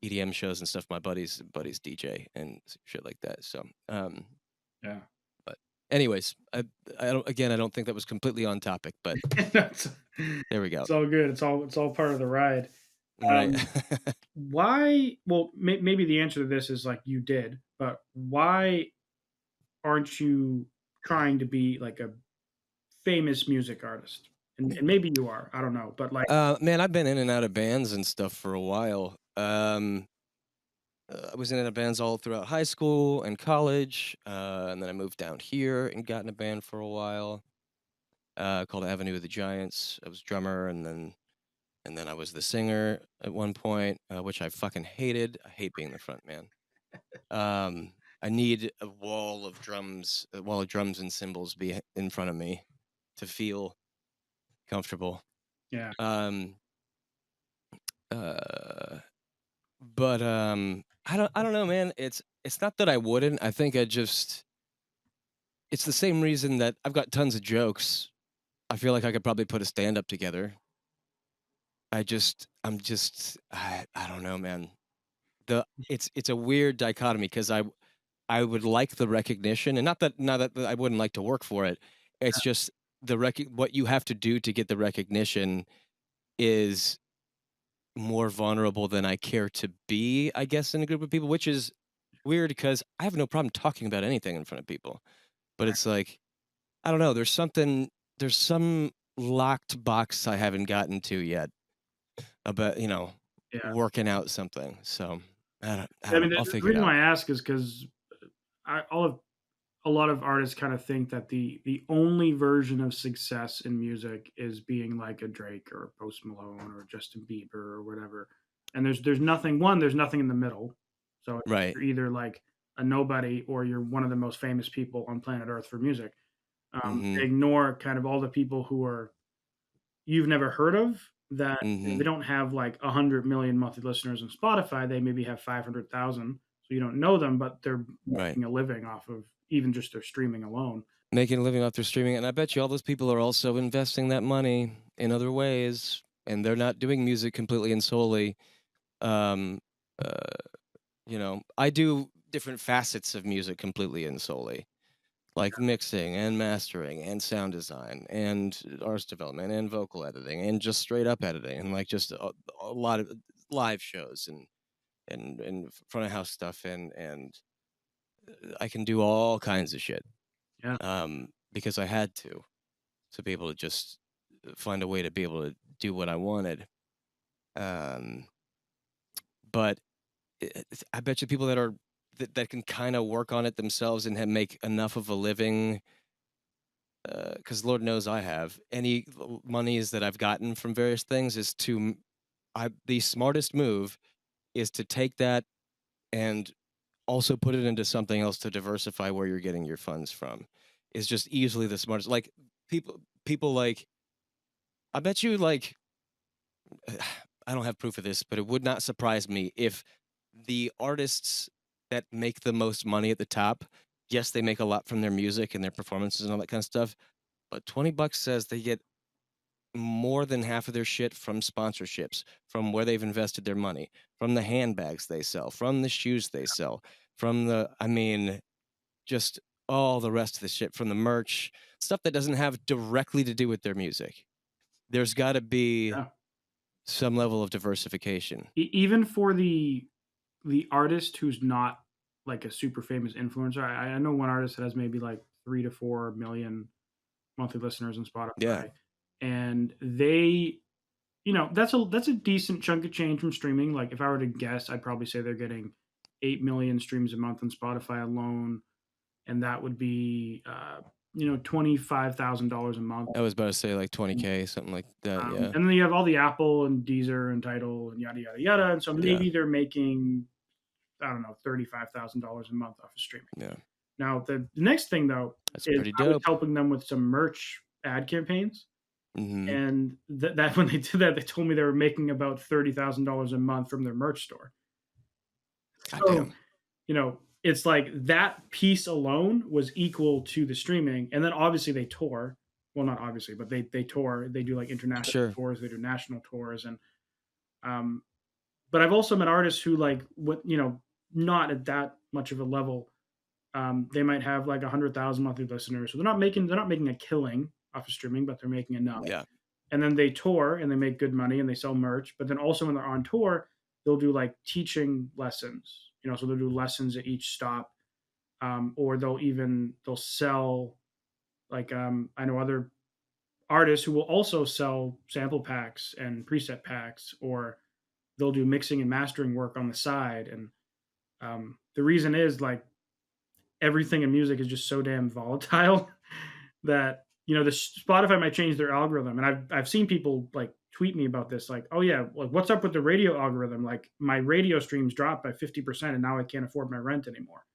EDM shows and stuff. My buddies DJ and shit like that. So, Yeah. but anyways, I don't think that was completely on topic, but it's, there we go. it's all good. It's all part of the ride. Right. Um, why? Well, maybe the answer to this is like you did, but why aren't you trying to be like a famous music artist? And maybe you are. I don't know, but like, Man, I've been in and out of bands and stuff for a while. I was in and out of bands all throughout high school and college, and then I moved down here and got in a band for a while called Avenue of the Giants. I was drummer, and then I was the singer at one point, which I fucking hated. I hate being the front man. I need a wall of drums and cymbals be in front of me to feel comfortable. yeah, Um, uh, but I don't know, man. It's not that I wouldn't. I think it's the same reason that I've got tons of jokes. I feel like I could probably put a stand up together. I don't know, man. It's a weird dichotomy because I would like the recognition, and not that I wouldn't like to work for it. It's just what you have to do to get the recognition is more vulnerable than I care to be, I guess, in a group of people, which is weird because I have no problem talking about anything in front of people. But it's like, I don't know, there's some locked box I haven't gotten to yet about, yeah. working out something. So I I don't mean, know. the, I'll the figure it reason out. why I ask is because a lot of artists kind of think that the only version of success in music is being like a Drake or a Post Malone or Justin Bieber or whatever. And there's nothing in the middle. So Right. you're either like a nobody or you're one of the most famous people on planet Earth for music. Mm-hmm. They ignore kind of all the people who are you've never heard of, that they Mhm. don't have like 100 million monthly listeners on Spotify. They maybe have 500,000. So you don't know them, but they're Right. making a living off of even just their streaming alone. Making a living off their streaming, and I bet you all those people are also investing that money in other ways, and they're not doing music completely and solely. Um, uh, I do different facets of music completely and solely, like mixing and mastering and sound design and artist development and vocal editing and just straight up editing and like just a lot of live shows and front of house stuff and I can do all kinds of shit Yeah, because I had to be able to just find a way to be able to do what I wanted. Um, but I bet you people that can kind of work on it themselves and make enough of a living. Because Lord knows I have any monies that I've gotten from various things is the smartest move is to take that and also put it into something else to diversify where you're getting your funds from. Is just easily the smartest. Like people like I bet you like I don't have proof of this, but it would not surprise me if the artists that make the most money at the top, yes, they make a lot from their music and their performances and all that kind of stuff, but $20 says they get more than half of their shit from sponsorships, from where they've invested their money, from the handbags they sell, from the shoes they sell, from just all the rest of the shit, from the merch, stuff that doesn't have directly to do with their music. There's got to be yeah. some level of diversification. Even for the artist who's not like a super famous influencer. I know one artist that has maybe like 3 to 4 million monthly listeners on Yeah. Spotify, and they, that's a decent chunk of change from streaming. Like if I were to guess, I'd probably say they're getting 8 million streams a month on Spotify alone, and that would be $25,000 a month. I was about to say like 20K, something like that. Yeah. And then you have all the Apple and Deezer and Tidal and yada yada yada, and so Yeah. maybe they're making, I don't know, $35,000 a month off of streaming. Yeah. Now, the next thing though That's is pretty I was dope. helping them with some merch ad campaigns, Mhm. and that when they did that, they told me they were making about $30,000 a month from their merch store. So, Goddamn. it's like that piece alone was equal to the streaming, and then obviously they tour. Well, not obviously, but they tour. They do like international Sure. tours. They do national tours, and um, but I've also met artists who like what not at that much of a level. They might have like 100,000 monthly listeners, so they're not making a killing off of streaming, but they're making enough. Yeah. And then they tour and they make good money and they sell merch. But then also when they're on tour, they'll do like teaching lessons. So they'll do lessons at each stop, or they'll sell like I know other artists who will also sell sample packs and preset packs, or they'll do mixing and mastering work on the side. And the reason is like everything in music is just so damn volatile that the Spotify might change their algorithm. And I've seen people like tweet me about this, like, oh yeah, like what's up with the radio algorithm? Like my radio streams dropped by 50%, and now I can't afford my rent anymore.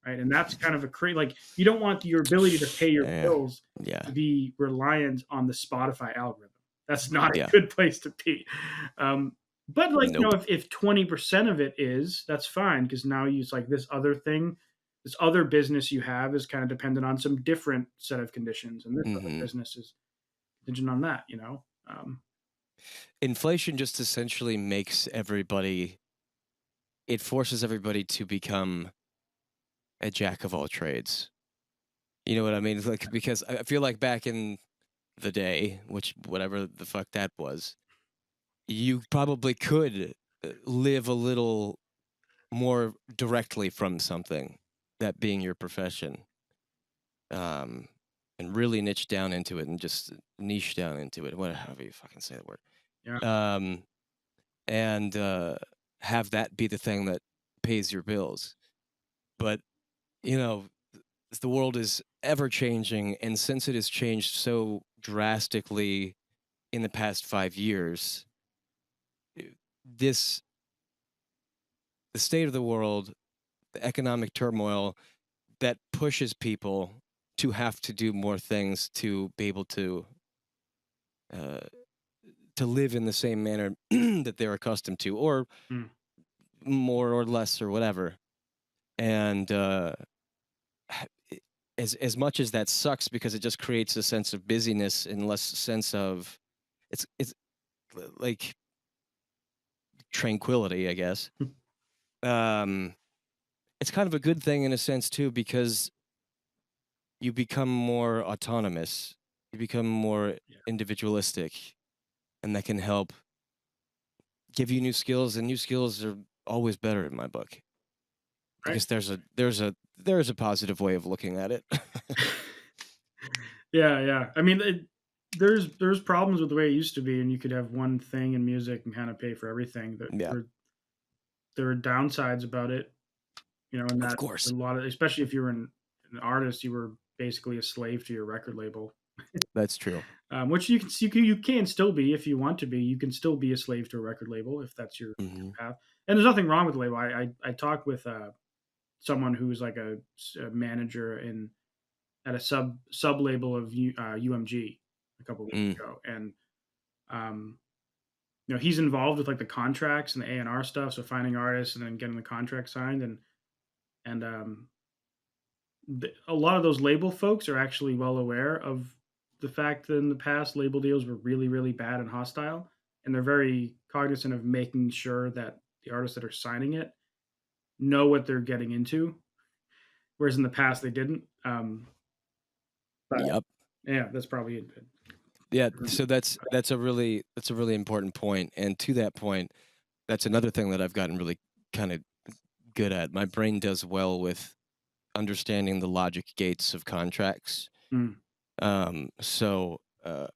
Right. And that's kind of a crazy, like, you don't want your ability to pay your Yeah. bills Yeah. to be reliant on the Spotify algorithm. That's not a Yeah. good place to be. Um, but like, Nope. if 20% of it is, that's fine, because now you use like this other thing, this other business you have is kind of dependent on some different set of conditions, and this other Mhm. business is contingent on that. Inflation just essentially it forces everybody to become a jack of all trades. You know what I mean? It's like because I feel like back in the day, which whatever the fuck that was, you probably could live a little more directly from something, that being your profession, um, and really niche down into it and just niche down into it, whatever you fucking say the word, Yeah. um, and have that be the thing that pays your bills. But you know, the world is ever changing, and since it has changed so drastically in the past 5 years, this the state of the world, the economic turmoil that pushes people to have to do more things to be able uh, to live in the same manner that they're accustomed to, or Mm, more or less or whatever. And i- as much as that sucks because it just creates a sense of busyness and less sense of it's like tranquility, I guess. mm, Um, it's kind of a good thing in a sense too because you become more autonomous, you become more yeah, individualistic, and that can help give you new skills. And new skills are always better in my book. I right. guess there's a positive way of looking at it. Yeah, yeah. I mean, there's problems with the way it used to be, and you could have one thing in music and kind of pay for everything. Yeah, There are downsides about it, and of that a course. lot of, especially if you were an artist, you were basically a slave to your record label. That's true. Which you can still be if you want to be. You can still be a slave to a record label if that's your Hmm. path. And there's nothing wrong with the label. I talked with someone who's like a manager in at a sub label of UMG a couple weeks Mm, ago, and um, he's involved with like the contracts and the A&R stuff, so finding artists and then getting the contract signed, and a lot of those label folks are actually well aware of the fact that in the past label deals were really really bad and hostile, and they're very cognizant of making sure that the artists that are signing it know what they're getting into, whereas in the past they didn't. But yep. yeah, that's probably it. Yeah. So that's a really important point. And to that point, that's another thing that I've gotten really kind of good at. My brain does well with understanding the logic gates of contracts. Mm, So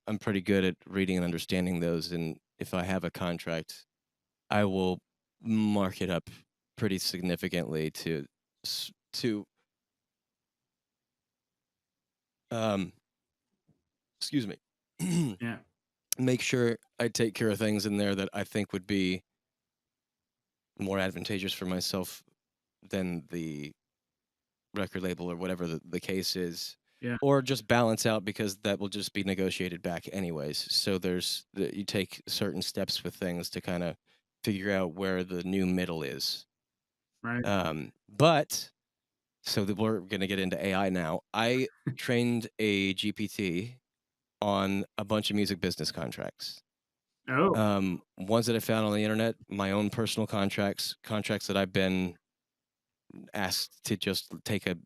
I'm pretty good at reading and understanding those. And if I have a contract, I will mark it up pretty significantly to um, excuse me, yeah, make sure I take care of things in there that I think would be more advantageous for myself than the record label or whatever the case is, yeah, or just balance out because that will just be negotiated back anyways. So you take certain steps with things to kind of figure out where the new middle is. right. But so that we're going to get into AI now. I trained a GPT on a bunch of music business contracts. Oh, Ones that I found on the internet, my own personal contracts that I've been asked to just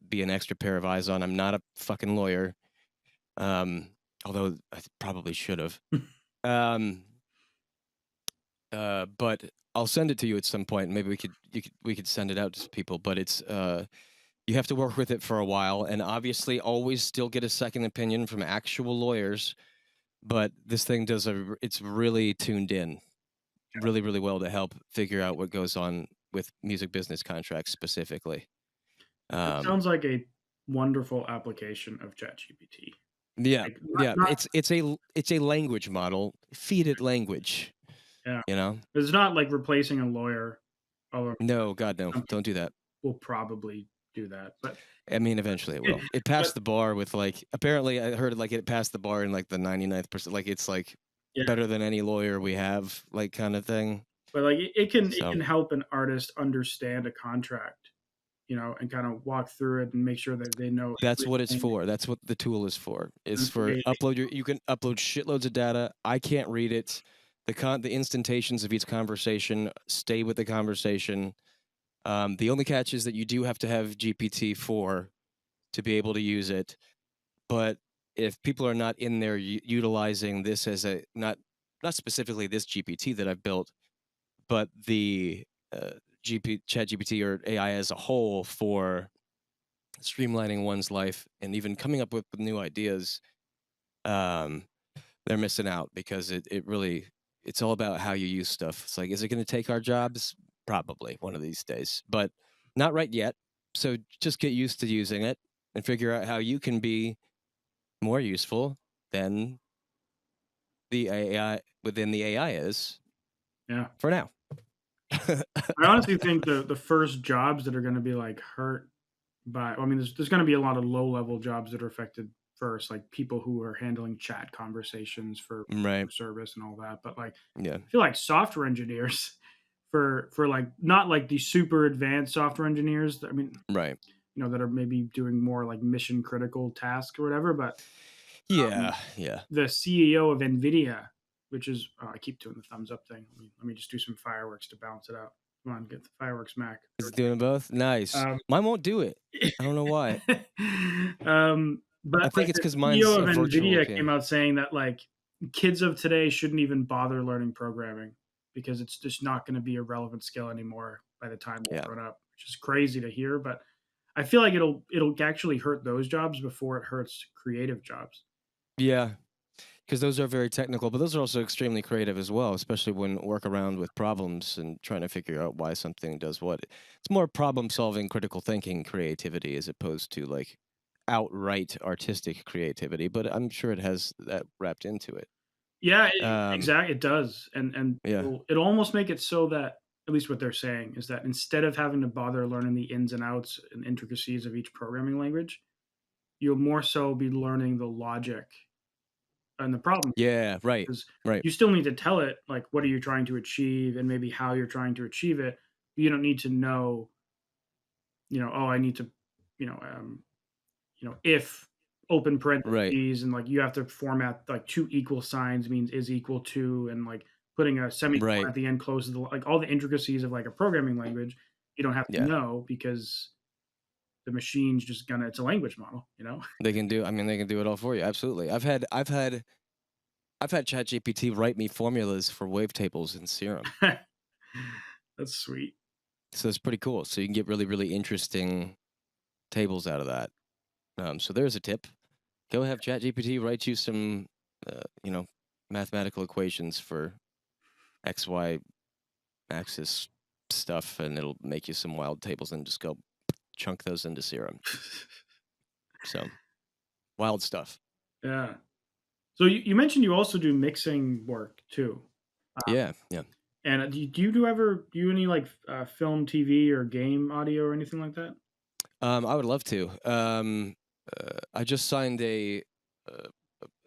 be an extra pair of eyes on. I'm not a fucking lawyer, um, although I probably should have. Um, but I'll send it to you at some point. Maybe we could send it out to people. But you have to work with it for a while, and obviously always still get a second opinion from actual lawyers. But this thing it's really tuned in really, really well to help figure out what goes on with music business contracts specifically. that Um, sounds like a wonderful application of ChatGPT. yeah, Like, yeah, not it's a language model. Feed it language, yeah. you know? It's not like replacing a lawyer, although No, God, no, some don't do people that. will probably do that, but I mean, eventually it it will. It but passed the bar with like, apparently I heard like it passed the bar in like the 99th percent, like it's like yeah, better than any lawyer we have, like kind of thing. but, like, it can So help an artist understand a contract, and kinda walk through it and make sure that they know that's what it's everything for. That's what the tool is for. It's and for they you can upload shitloads of data. I can't read it. The instantations of each conversation stay with the conversation. The only catch is that you do have to have GPT-4 to be able to use it. But if people are not in there utilizing this as not specifically this GPT that I've built, but the Chat GPT or AI as a whole for streamlining one's life and even coming up with new ideas, um, they're missing out because it's all about how you use stuff. It's like, is it going to take our jobs? Probably one of these days, but not right yet. So just get used to using it and figure out how you can be more useful than the AI within the AI is yeah. for now. I honestly think the first jobs that are gonna be, like, hurt But I mean, there's going to be a lot of low level jobs that are affected first, like people who are handling chat conversations for Right. service and all that. But like, Yeah. I feel like software engineers for like not like the super advanced software engineers. I mean, Right. that are maybe doing more like mission critical tasks or whatever. But Yeah. um, Yeah. the CEO of NVIDIA, which is I keep doing the thumbs up thing. Let me just do some fireworks to balance it out. Come on, get the fireworks, Mac. Is There it doing both? we Nice. go. Mine won't do it. I don't know why. But I like think it's the because mine's CEO a of virtual. NVIDIA Yeah. came out saying that like kids of today shouldn't even bother learning programming because it's just not going to be a relevant skill anymore by the time Yeah. they're grown up, which is crazy to hear. But I feel like it'll actually hurt those jobs before it hurts creative jobs. Yeah. Because those are very technical, but those are also extremely creative as well, especially when work around with problems and trying to figure out why something does what. It's more problem solving, critical thinking, creativity as opposed to like outright artistic creativity, but I'm sure it has that wrapped into it. Yeah, Um, exactly. It does, and yeah. it'll almost make it so that at least what they're saying is that instead of having to bother learning the ins and outs and intricacies of each programming language, you'll more so be learning the logic and the problem Yeah. Right. because Right. you still need to tell it like what are you trying to achieve and maybe how you're trying to achieve it. You don't need to know, oh, I need to, if open Right. parentheses and like you have to format like two equal signs means is equal to and like putting a semicolon Right. at the end closes the like all the intricacies of like a programming language you don't have to Yeah. know because the machine's just gonna it's a language model. They can do, I mean, they can do it all for you. Absolutely. I've had ChatGPT write me formulas for wavetables in Serum. That's sweet. So it's pretty cool. So you can get really, really interesting tables out of that. So there's a tip. Go have ChatGPT write you some, you know, mathematical equations for X, Y axis stuff, and it'll make you some wild tables and just go chunk those into Serum. So wild stuff. Yeah. So you mentioned you also do mixing work too. Yeah, yeah. And do you ever do any like film, TV, or game audio or anything like that? I would love to. I just signed a uh,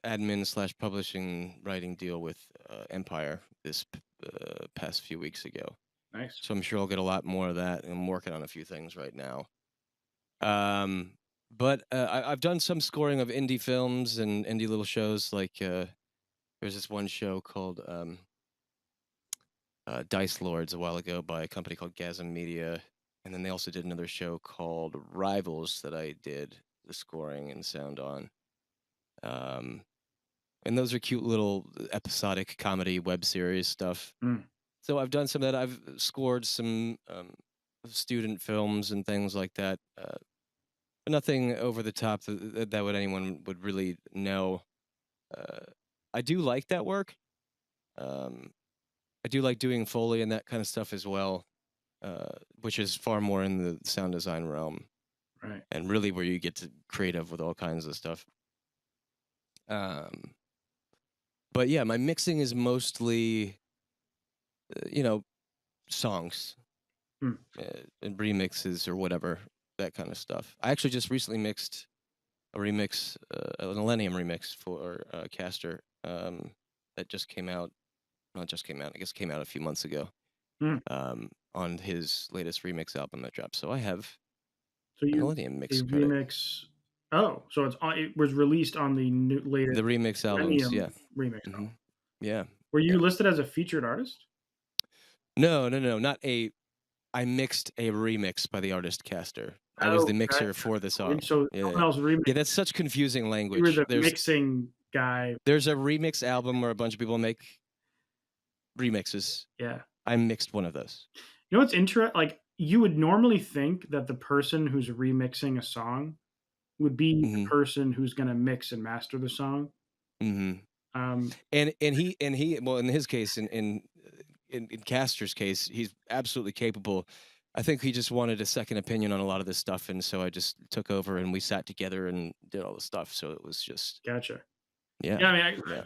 admin slash publishing writing deal with Empire this past few weeks ago. Nice. So I'm sure I'll get a lot more of that. And I'm working on a few things right now. Um, but I've done some scoring of indie films and indie little shows. Like there's this one show called Dice Lords a while ago by a company called Gasm Media. And then they also did another show called Rivals that I did the scoring and sound on. Um, and those are cute little episodic comedy web series stuff. Mm, So I've done some of that. I've scored some student films and things like that. But nothing over the top that would anyone would really know. Uh, I do like that work. Um, I do like doing Foley and that kind of stuff as well, which is far more in the sound design realm right. and really where you get to creative with all kinds of stuff. Um, but yeah, my mixing is mostly, you know, songs Mm, and remixes or whatever, that kind of stuff. I actually just recently mixed a remix, a Millennium remix for Caster that just came out. Not just came out. I guess it came out a few months ago mm. on his latest remix album that dropped. So I have So a you Millennium a mix credit. remix. Oh, so it was released on the latest The remix albums, Millennium yeah. remix. Hmm. Yeah. Were Yeah. you listed as a featured artist? No, no, no, not a. I mixed a remix by the artist Caster. I was Oh, the mixer gotcha. for the song. So Yeah. someone else Yeah, remixed. that's such confusing You were language. the mixing guy. There's a remix album where a bunch of people make remixes. Yeah. I mixed one of those. You know what's interesting? Like you would normally think that the person who's remixing a song would be the Mhm. person who's going to mix and master the song. Mhm. Um, And he well in his case in Caster's case, he's absolutely capable. I think he just wanted a second opinion on a lot of this stuff, and so I just took over and we sat together and did all the stuff. So it was just gotcha. yeah. Yeah, I mean, Yeah.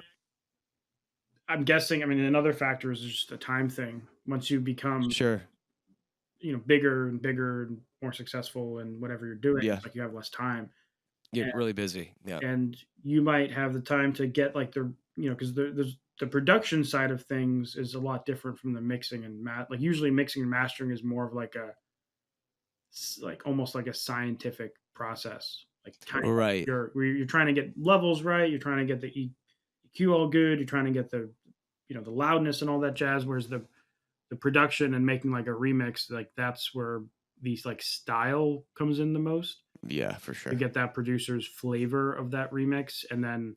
I'm guessing. I mean, another factor is just the time thing. Once you become Sure. bigger and bigger and more successful in whatever you're doing. Yeah. It's like you have less time, Get really busy. Yeah. and you might have the time to get like because there's the production side of things is a lot different from the mixing and like usually mixing and mastering is more of like like almost like a scientific process, like kind of Right. where you're trying to get levels right, you're trying to get the EQ all good, you're trying to get the the loudness and all that jazz, whereas the production and making like a remix, like that's where these like style comes in the most, Yeah, for to sure. get that producer's flavor of that remix. And then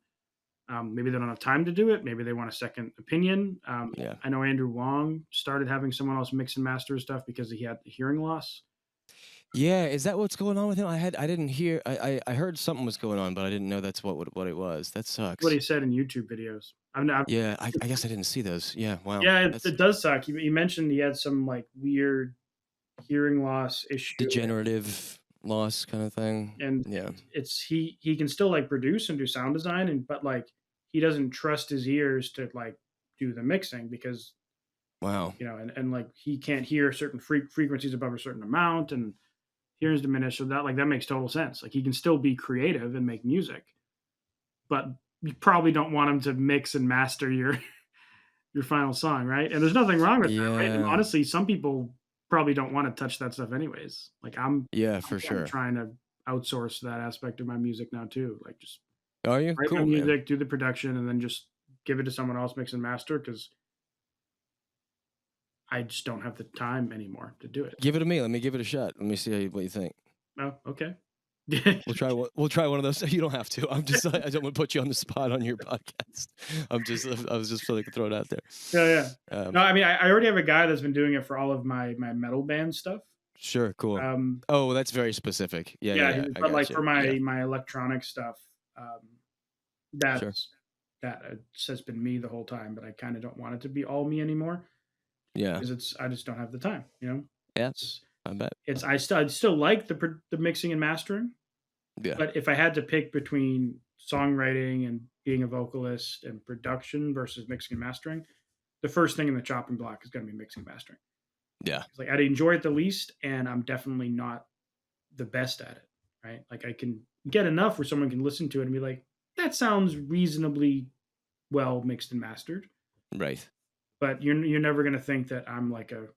maybe they don't have time to do it. Maybe they want a second opinion. Yeah. I know Andrew Wong started having someone else mix and master stuff because he had the hearing loss. Yeah, is that what's going on with him? I didn't hear. I heard something was going on, but I didn't know that's what it was. That What sucks. he said in YouTube videos. I've Yeah, I guess I didn't see those. Yeah, wow. Yeah, That's it does suck. He mentioned he had some like weird hearing loss issue, degenerative loss kind of thing. and Yeah. it's he can still like produce and do sound design, and but like he doesn't trust his ears to like do the mixing because Wow. and like he can't hear certain frequencies above a certain amount, and hearing's diminished. So that like that makes total sense. Like he can still be creative and make music, but you probably don't want him to mix and master your final song, right? And there's nothing wrong with that, right? And Yeah. honestly, some people probably don't want to touch that stuff anyways. Like Yeah, I'm for kind of sure. trying to outsource that aspect of my music now too. Like just Are you? write my Cool, man. music, do the production, and then just give it to someone else, mix and master, because I just don't have the time anymore to do it. Give it to me. Let me give it a shot. Let me see what you think. Oh, okay. We'll try one of those. You don't have to. I don't want to put you on the spot on your podcast. I was just like throw it out there. Yeah, yeah. Um, No, I mean, I already have a guy that's been doing it for all of my metal band stuff. sure, cool. Um, Oh, that's very specific. Yeah, yeah, yeah, yeah. I but got like you. for Yeah, my electronic stuff, um, sure. that's that has been me the whole time. But I kind of don't want it to be all me anymore Yeah, because I just don't have the time. yeah. It's I bet. I'd still like the mixing and mastering, Yeah, but if I had to pick between songwriting and being a vocalist and production versus mixing and mastering, the first thing in the chopping block is going to be mixing and mastering. yeah. It's like I'd enjoy it the least, and I'm definitely not the best at it, right? Like I can get enough where someone can listen to it and be like, "That sounds reasonably well mixed and mastered," Right. but you're never gonna think that I'm like a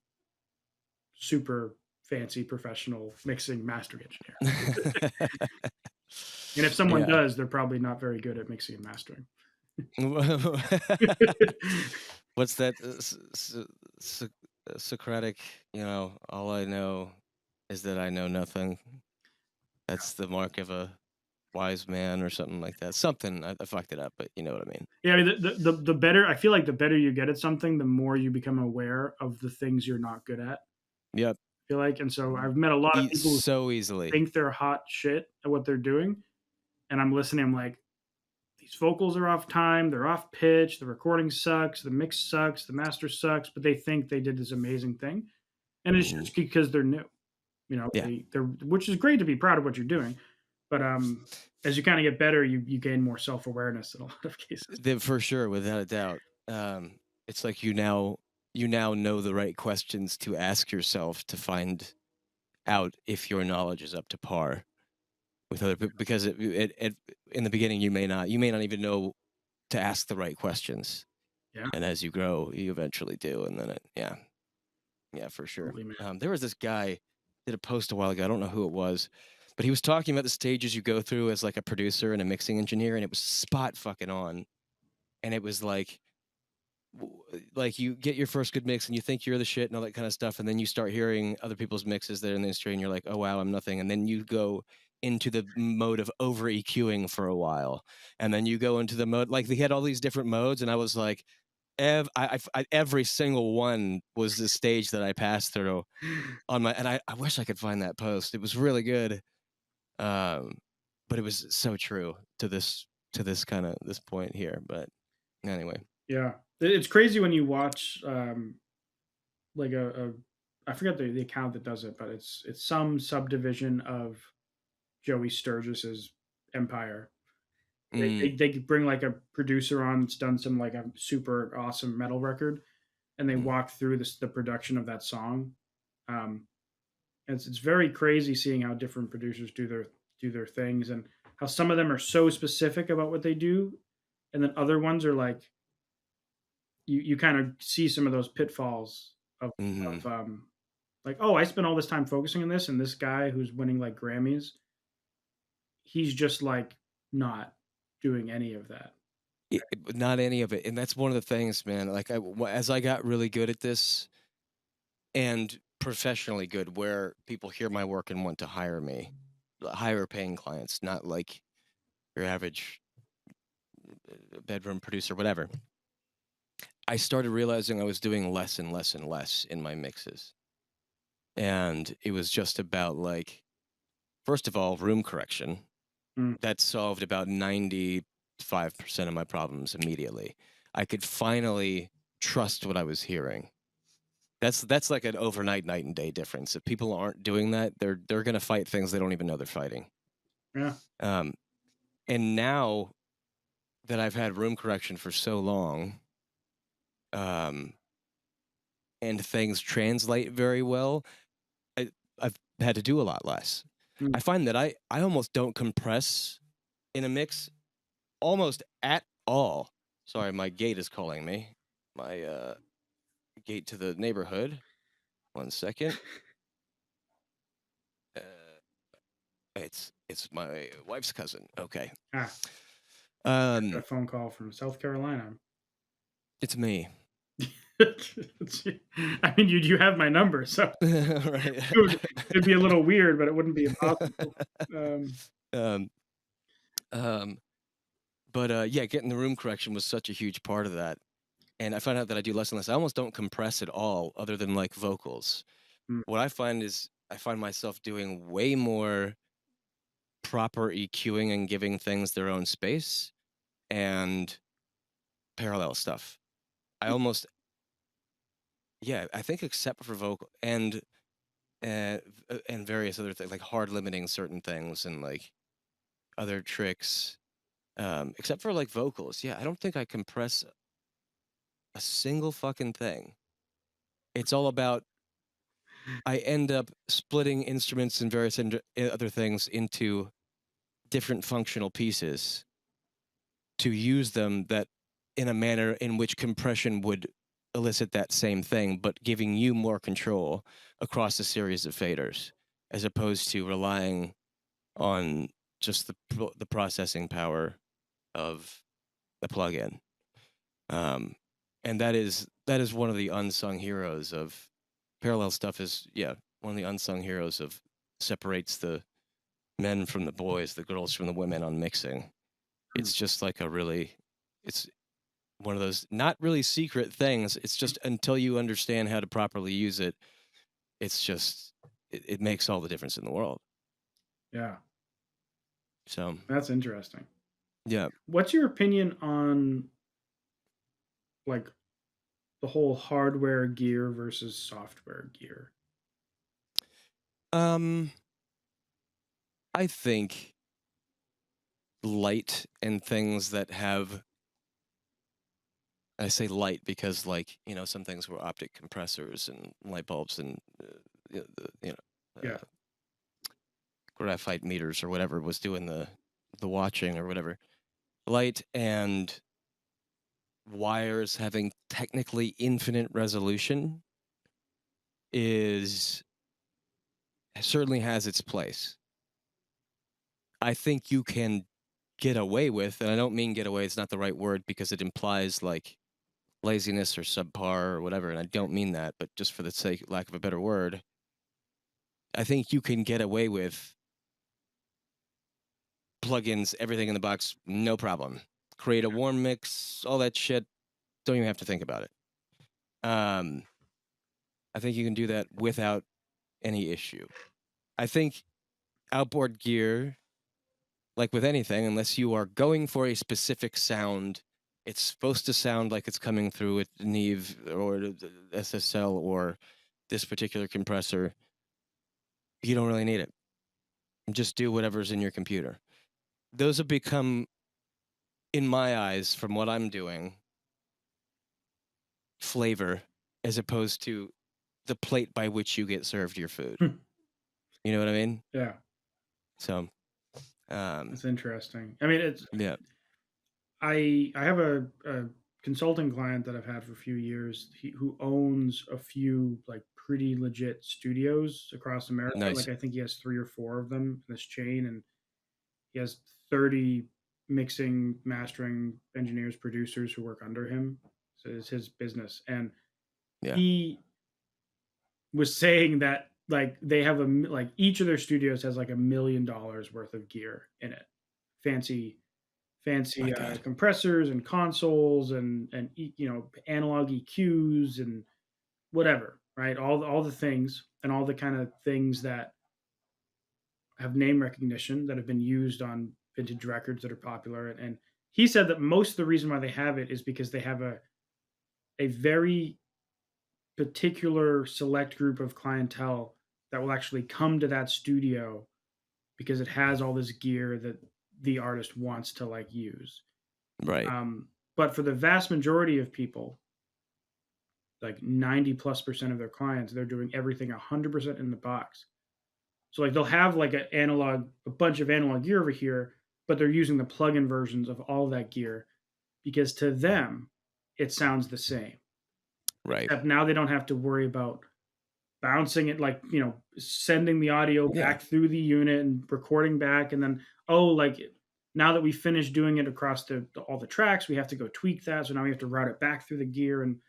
super fancy professional mixing mastering engineer. And if someone Yeah. does, they're probably not very good at mixing and mastering. What's that Socratic? All I know is that I know nothing. That's the mark of a wise man, or something like that. Something I fucked it up, but you know what I mean. Yeah, I mean, the better I feel like the better you get at something, the more you become aware of the things you're not good at. Yep. I feel like, and so I've met a lot of Eat people who so easily. think they're hot shit at what they're doing, and I'm listening. I'm like, these vocals are off time, they're off pitch, the recording sucks, the mix sucks, the master sucks, but they think they did this amazing thing, and it's Mhm. just because they're new. Yeah. They're which is great to be proud of what you're doing, but as you kind of get better, you gain more self awareness in a lot of cases. For sure, without a doubt. It's like you now know the right questions to ask yourself to find out if your knowledge is up to par with other people, because it in the beginning you may not even know to ask the right questions, Yeah, and as you grow you eventually do, and then yeah, for sure. absolutely, man. There was this guy did a post a while ago. I don't know who it was, but he was talking about the stages you go through as like a producer and a mixing engineer, and it was spot fucking on. And it was like you get your first good mix and you think you're the shit and all that kind of stuff, and then you start hearing other people's mixes there in the industry and you're like, oh wow, I'm nothing. And then you go into the mode of over EQing for a while, and then you go into the mode, like they had all these different modes, and I was like, every single one was the stage that I passed through on my, and I wish I could find that post. It was really good, um but it was so true to this kind of this point here. But anyway. Yeah, it's crazy when you watch like a I forget the account that does it, but it's some subdivision of Joey Sturgis's empire. Mm, They bring like a producer on that's done some like a super awesome metal record, and they mm, walk through the production of that song. Um, It's very crazy seeing how different producers do their things, and how some of them are so specific about what they do, and then other ones are like you kind of see some of those pitfalls of Hmm. of like, oh, I spent all this time focusing on this, and this guy who's winning like Grammys, he's just like not doing any of that. Not any of it, and that's one of the things, man. Like as I got really good at this and professionally good, where people hear my work and want to hire me, higher paying clients, not like your average bedroom producer, whatever. I started realizing I was doing less and less and less in my mixes. And it was just about like, first of all, room correction. Mm, That solved about 95% of my problems immediately. I could finally trust what I was hearing. That's like an overnight night and day difference. If people aren't doing that, they're gonna fight things they don't even know they're fighting. yeah. Um, and now that I've had room correction for so long, um, and things translate very well, I've had to do a lot less. Mm. I find that I almost don't compress in a mix almost at all. Sorry, my gate is calling me. My gate to the neighborhood. One second. Uh, it's my wife's cousin. Okay. Ah, I got a Um, phone call from South Carolina. it's me. I mean, you have my number, so Right. it'd be a little weird, but it wouldn't be impossible. Um, um, um, but yeah, getting the room correction was such a huge part of that. And I found out that I do less and less. I almost don't compress at all, other than like vocals. mm, What I find is I find myself doing way more proper EQing and giving things their own space and parallel stuff. I almost, yeah, I think except for vocal and various other things like hard limiting certain things and like other tricks, except for like vocals. Yeah, I don't think I compress a single fucking thing. It's all about I end up splitting instruments and various other things into different functional pieces to use them that in a manner in which compression would elicit that same thing, but giving you more control across a series of faders, as opposed to relying on just the processing power of the plugin. Um, and that is one of the unsung heroes of parallel stuff. Is yeah, one of the unsung heroes of separates the men from the boys, the girls from the women on mixing. mm. It's just like it's one of those not really secret things. It's just until you understand how to properly use it, it's just it makes all the difference in the world. Yeah, So that's interesting. yeah, What's your opinion on like the whole hardware gear versus software gear? um, I think light and things that have I say light because like some things were optic compressors and light bulbs and Yeah, graphite meters or whatever was doing the watching or whatever. Light and wires having technically infinite resolution is certainly has its place. I think you can get away with, and I don't mean get away, it's not the right word because it implies like laziness or subpar or whatever, and I don't mean that, but just for the sake lack of a better word, I think you can get away with plugins, everything in the box, no problem. Create a warm mix, all that shit, don't even have to think about it. Um, I think you can do that without any issue. I think outboard gear, like with anything, unless you are going for a specific sound, it's supposed to sound like it's coming through a Neve or SSL or this particular compressor. You don't really need it. Just do whatever's in your computer. Those have become, in my eyes, from what I'm doing, flavor as opposed to the plate by which you get served your food. You know what I mean? Yeah, So, it's interesting. I mean, it's yeah, I have a consulting client that I've had for a few years, who owns a few like pretty legit studios across America. nice. Like I think he has 3 or 4 of them in this chain, and he has 30 mixing, mastering engineers, producers who work under him. So it's his business, and Yeah, he was saying that like they have like each of their studios has like $1 million worth of gear in it, fancy my fancy God. compressors and consoles and analog EQs and whatever, right? All the things and all the kind of things that have name recognition that have been used on vintage records that are popular. And he said that most of the reason why they have it is because they have a very particular select group of clientele that will actually come to that studio because it has all this gear that the artist wants to like use. Right, But for the vast majority of people, like 90 plus percent of their clients, they're doing everything 100% in the box. So like they'll have like a bunch of analog gear over here, but they're using the plug-in versions of all that gear because to them it sounds the same. right. Except now they don't have to worry about bouncing it, like, sending the audio Yeah. back through the unit and recording back, and then, oh, like, now that we finished doing it across all the tracks, we have to go tweak that, so now we have to route it back through the gear and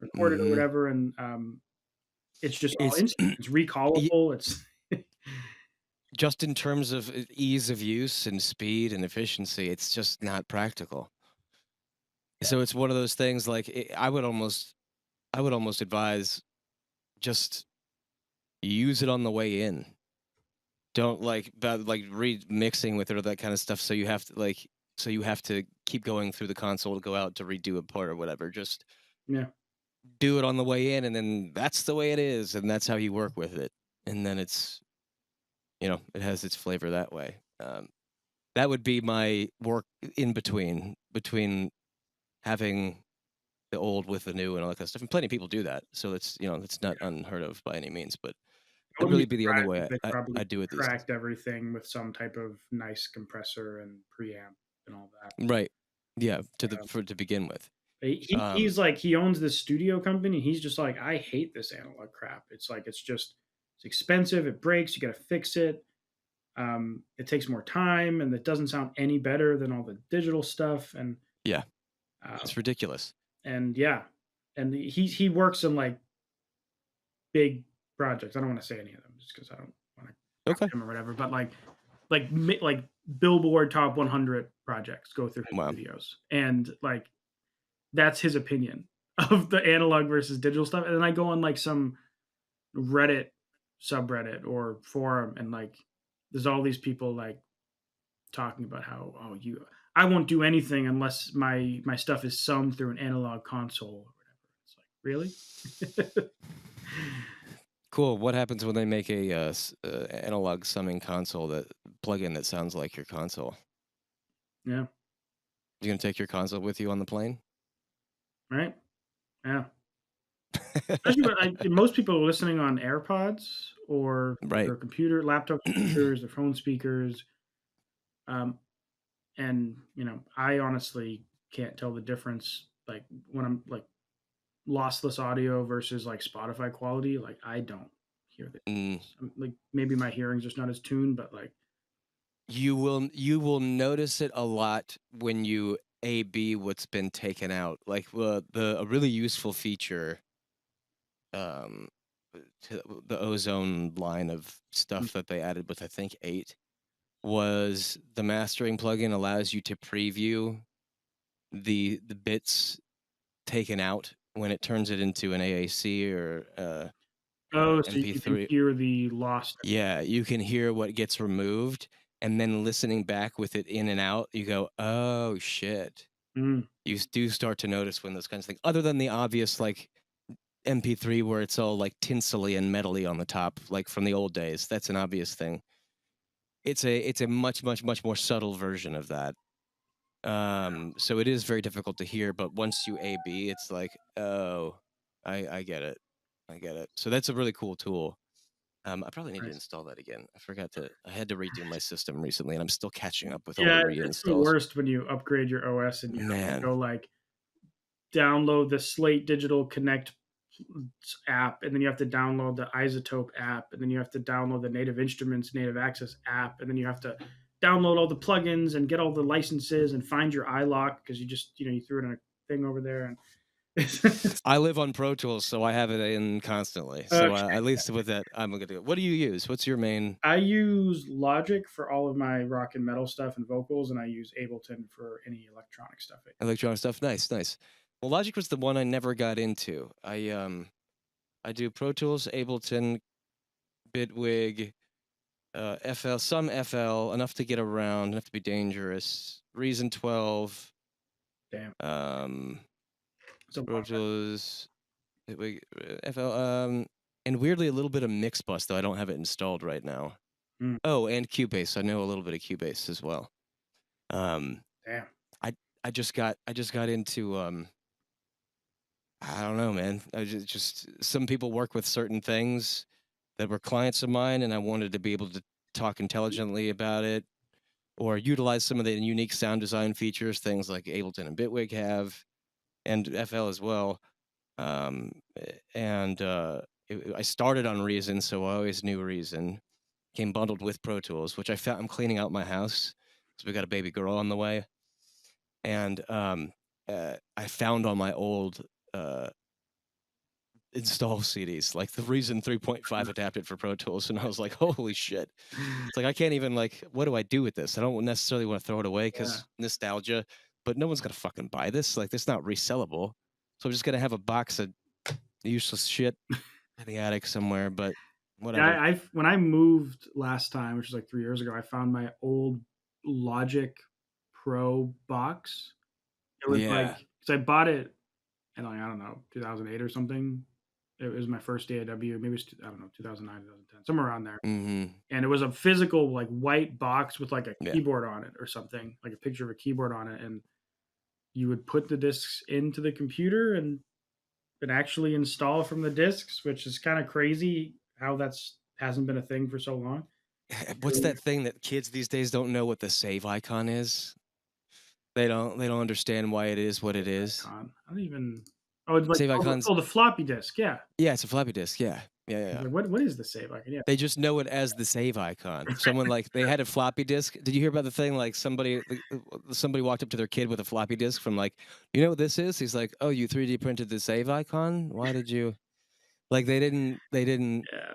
record it or Hmm. whatever, and, it's just all It's instant. It's y- recallable, it's just in terms of ease of use and speed and efficiency, it's just not practical. So it's one of those things like I would almost advise just use it on the way in. Don't like remixing with it or that kind of stuff. So you have to keep going through the console to go out to redo a part or whatever. Just yeah, do it on the way in, and then that's the way it is, and that's how you work with it. And then it's it has its flavor that way. That would be my work in between having the old with the new and all that kind of stuff. And plenty of people do that, so it's not unheard of by any means. But I that'd wouldn't really be be the only surprised way if they I probably do it these days. tracked everything with some type of nice compressor and preamp and all that. Right. Yeah, Um to begin with. he's like he owns this studio company. He's just like, I hate this analog crap. It's like it's expensive. It breaks. You got to fix it. It takes more time, and it doesn't sound any better than all the digital stuff. Yeah, Uh, it's ridiculous. and yeah, and he works in like big projects. I don't want to say any of them just because I don't want to Okay. him or whatever. But like Billboard Top 100 projects go through his Wow. studios, and like that's his opinion of the analog versus digital stuff. And then I go on like some Reddit subreddit or forum, and like there's all these people like talking about how, oh, you I won't do anything unless my stuff is summed through an analog console or whatever. It's like, really? Cool. What happens when they make a analog summing console that plug-in that sounds like your console? Yeah, You gonna take your console with you on the plane? right? Yeah. Especially when most people are listening on AirPods or Right. their computer, laptop speakers, their phone speakers. Um, and I honestly can't tell the difference, like when I'm like lossless audio versus like Spotify quality. Like I don't hear the Mm. difference. Like maybe my hearing's just not as tuned, but like You will notice it a lot when you A/B what's been taken out. Like a really useful feature, um, to the Ozone line of mm, stuff that they added with I think 8 was the mastering plugin allows you to preview the bits taken out when it turns it into an AAC or oh, so you can MP3. hear the lost. Yeah, you can hear what gets removed, and then listening back with it in and out, you go, "Oh, shit." Mm, Do start to notice when those kinds of things other than the obvious, like, MP3 where it's all, like, tinsely and metally on the top, like, from the old days, that's an obvious thing. It's a much, much, much more subtle version of that. So it is very difficult to hear, but once you A/B, it's like, "Oh, I get it. I get it." So that's a really cool tool. I probably need to Nice. install that again. I had to redo my system recently, and I'm still catching up with all the Yeah, it's the reinstalls. worst when you upgrade your OS and you have to Man, go, like, download the Slate Digital Connect app, and then you have to download the Isotope app, and then you have to download the Native Instruments Native Access app, and then you have to download all the plugins and get all the licenses and find your iLock because you just you threw it in a thing over there and I live on Pro Tools, so I have it in constantly. So okay. at least with that, I'm gonna go. What do you use? What's your main I use Logic for all of my rock and metal stuff and vocals, and I use Ableton for any electronic stuff. electronic stuff? Nice, nice. Well, Logic was the one I never got into. I do Pro Tools, Ableton, Bitwig, FL, some FL, enough to get around, enough to be dangerous. Reason 12, Damn, um, it's a Pro long Tools, Bitwig, FL, and weirdly a little bit of Mixbus, though I don't have it installed right now. time. Oh, and Cubase. I know a little bit of Cubase as well. Um, Damn. I I just got into I don't know, man. I just some people work with certain things that were clients of mine, and I wanted to be able to talk intelligently about it or utilize some of the unique sound design features, things like Ableton and Bitwig have, and FL as well. I started on Reason, so I always knew Reason. Came bundled with Pro Tools, which I found. I'm cleaning out my house, so we got a baby girl on the way, and I found on my old uh, install CDs, like the Reason 3.5 adapted for Pro Tools, and I was like, "Holy shit!" It's like I can't even like, what do I do with this? I don't necessarily want to throw it away Yeah. because nostalgia, but no one's gonna fucking buy this. Like, this not resellable, so I'm just gonna have a box of useless shit in the attic somewhere. But Yeah, whatever. I when I moved last time, which was like 3 years ago, I found my old Logic Pro box. It was like Yeah. 'cause I bought it in, like, I don't know, 2008 or something. It was my first DAW, maybe it's I don't know, 2009, 2010, somewhere around there, Mm-hmm. and it was a physical, like, white box with, like, a Yeah. keyboard on it or something, like a picture of a keyboard on it, and you would put the discs into the computer and actually install from the discs, which is kinda crazy how that's hasn't been a thing for so long. What's that thing that kids these days don't know what the save icon is? They don't understand why it is what it is. Icon. I don't even oh, it's like Save oh, icons. the floppy disk, yeah. Yeah, it's a floppy disk. Yeah. Yeah, yeah, I was yeah. like, "What is the save icon?" Yeah. They just know it as the save icon. Someone like they had a floppy disk. Did you hear about the thing like somebody walked up to their kid with a floppy disk from like, "You know what this is?" He's like, "Oh, you 3D printed the save icon? Why did you?" Like they didn't Yeah.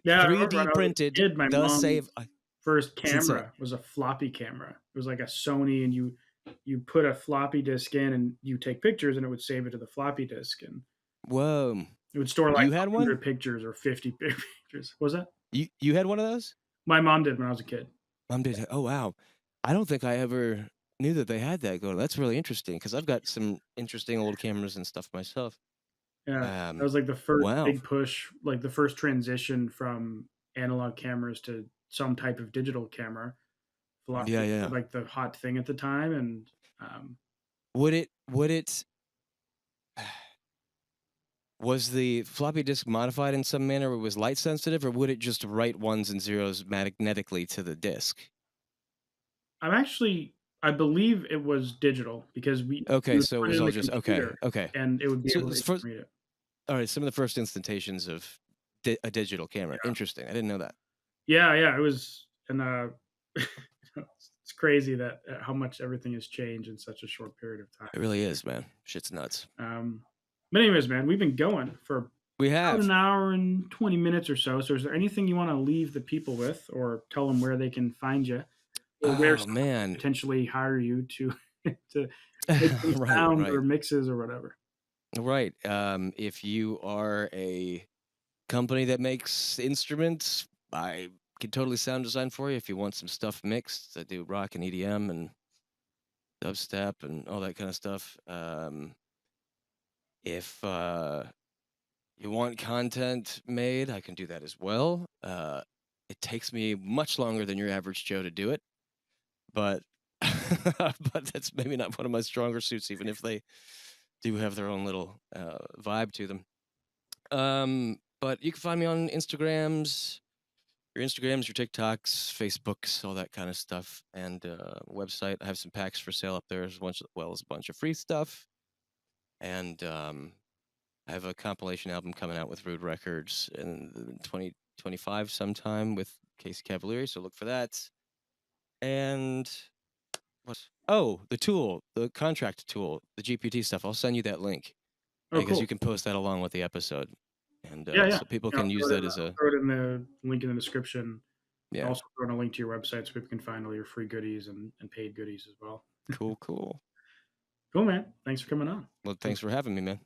Yeah, I remember 3D when I was a printed kid, my the save. mom's first It's insane. camera was a floppy camera. It was like a Sony, and you put a floppy disk in, and you take pictures, and it would save it to the floppy disk, and Whoa. it would store, like, You had one? 100 pictures or 50 pictures. What was that? You had one of those? My mom did when I was a kid. Mom did. Oh wow. I don't think I ever knew that they had that going. That's really interesting because I've got some interesting old cameras and stuff myself. Yeah. That Um, was, like, the first wow. big push, like, the first transition from analog cameras to some type of digital camera. Yeah, Floppy yeah. was, like, the hot thing at the time, and, um Would it was the floppy disk modified in some manner or was light sensitive, or would it just write ones and zeros magnetically to the disk? I believe it was digital because we Okay, would so it put it was in all the just okay, computer, okay. and it would be So able to it's first, read it. all right, some of the first instantations of a digital camera. Yeah. Interesting. I didn't know that. Yeah, yeah, it was and, it's crazy that, how much everything has changed in such a short period of time. It really is, man. Shit's nuts. Um, but anyways, man, we've been going for We about an have. hour and 20 minutes or so, so is there anything you wanna leave the people with or tell them where they can find you or where Oh someone could man. potentially hire you to to make some Right, sounds right. or mixes or whatever? Right. If you are a company that makes instruments, I can totally sound design for you. If you want some stuff mixed, I do rock and EDM and dubstep and all that kind of stuff. If you want content made, I can do that as well. It takes me much longer than your average Joe to do it, but but that's maybe not one of my stronger suits, even if they do have their own little vibe to them. But you can find me on Instagrams, your TikToks, Facebooks, all that kind of stuff, and website. I have some packs for sale up there as well as a bunch of free stuff, and I have a compilation album coming out with Rude Records in 2025 sometime with Casey Cavalieri, so look for that. And what? Oh, the tool, the contract tool, the GPT stuff. I'll send you that link Oh, because you cool. can post that along with the episode, and Yeah, yeah. so people Yeah, can use that as I'll a throw it in the link in the description. I'll yeah, also throw in a link to your website so people can find all your free goodies and paid goodies as well. cool. Cool, man. Thanks for coming on. Well, It was thanks for having me, man.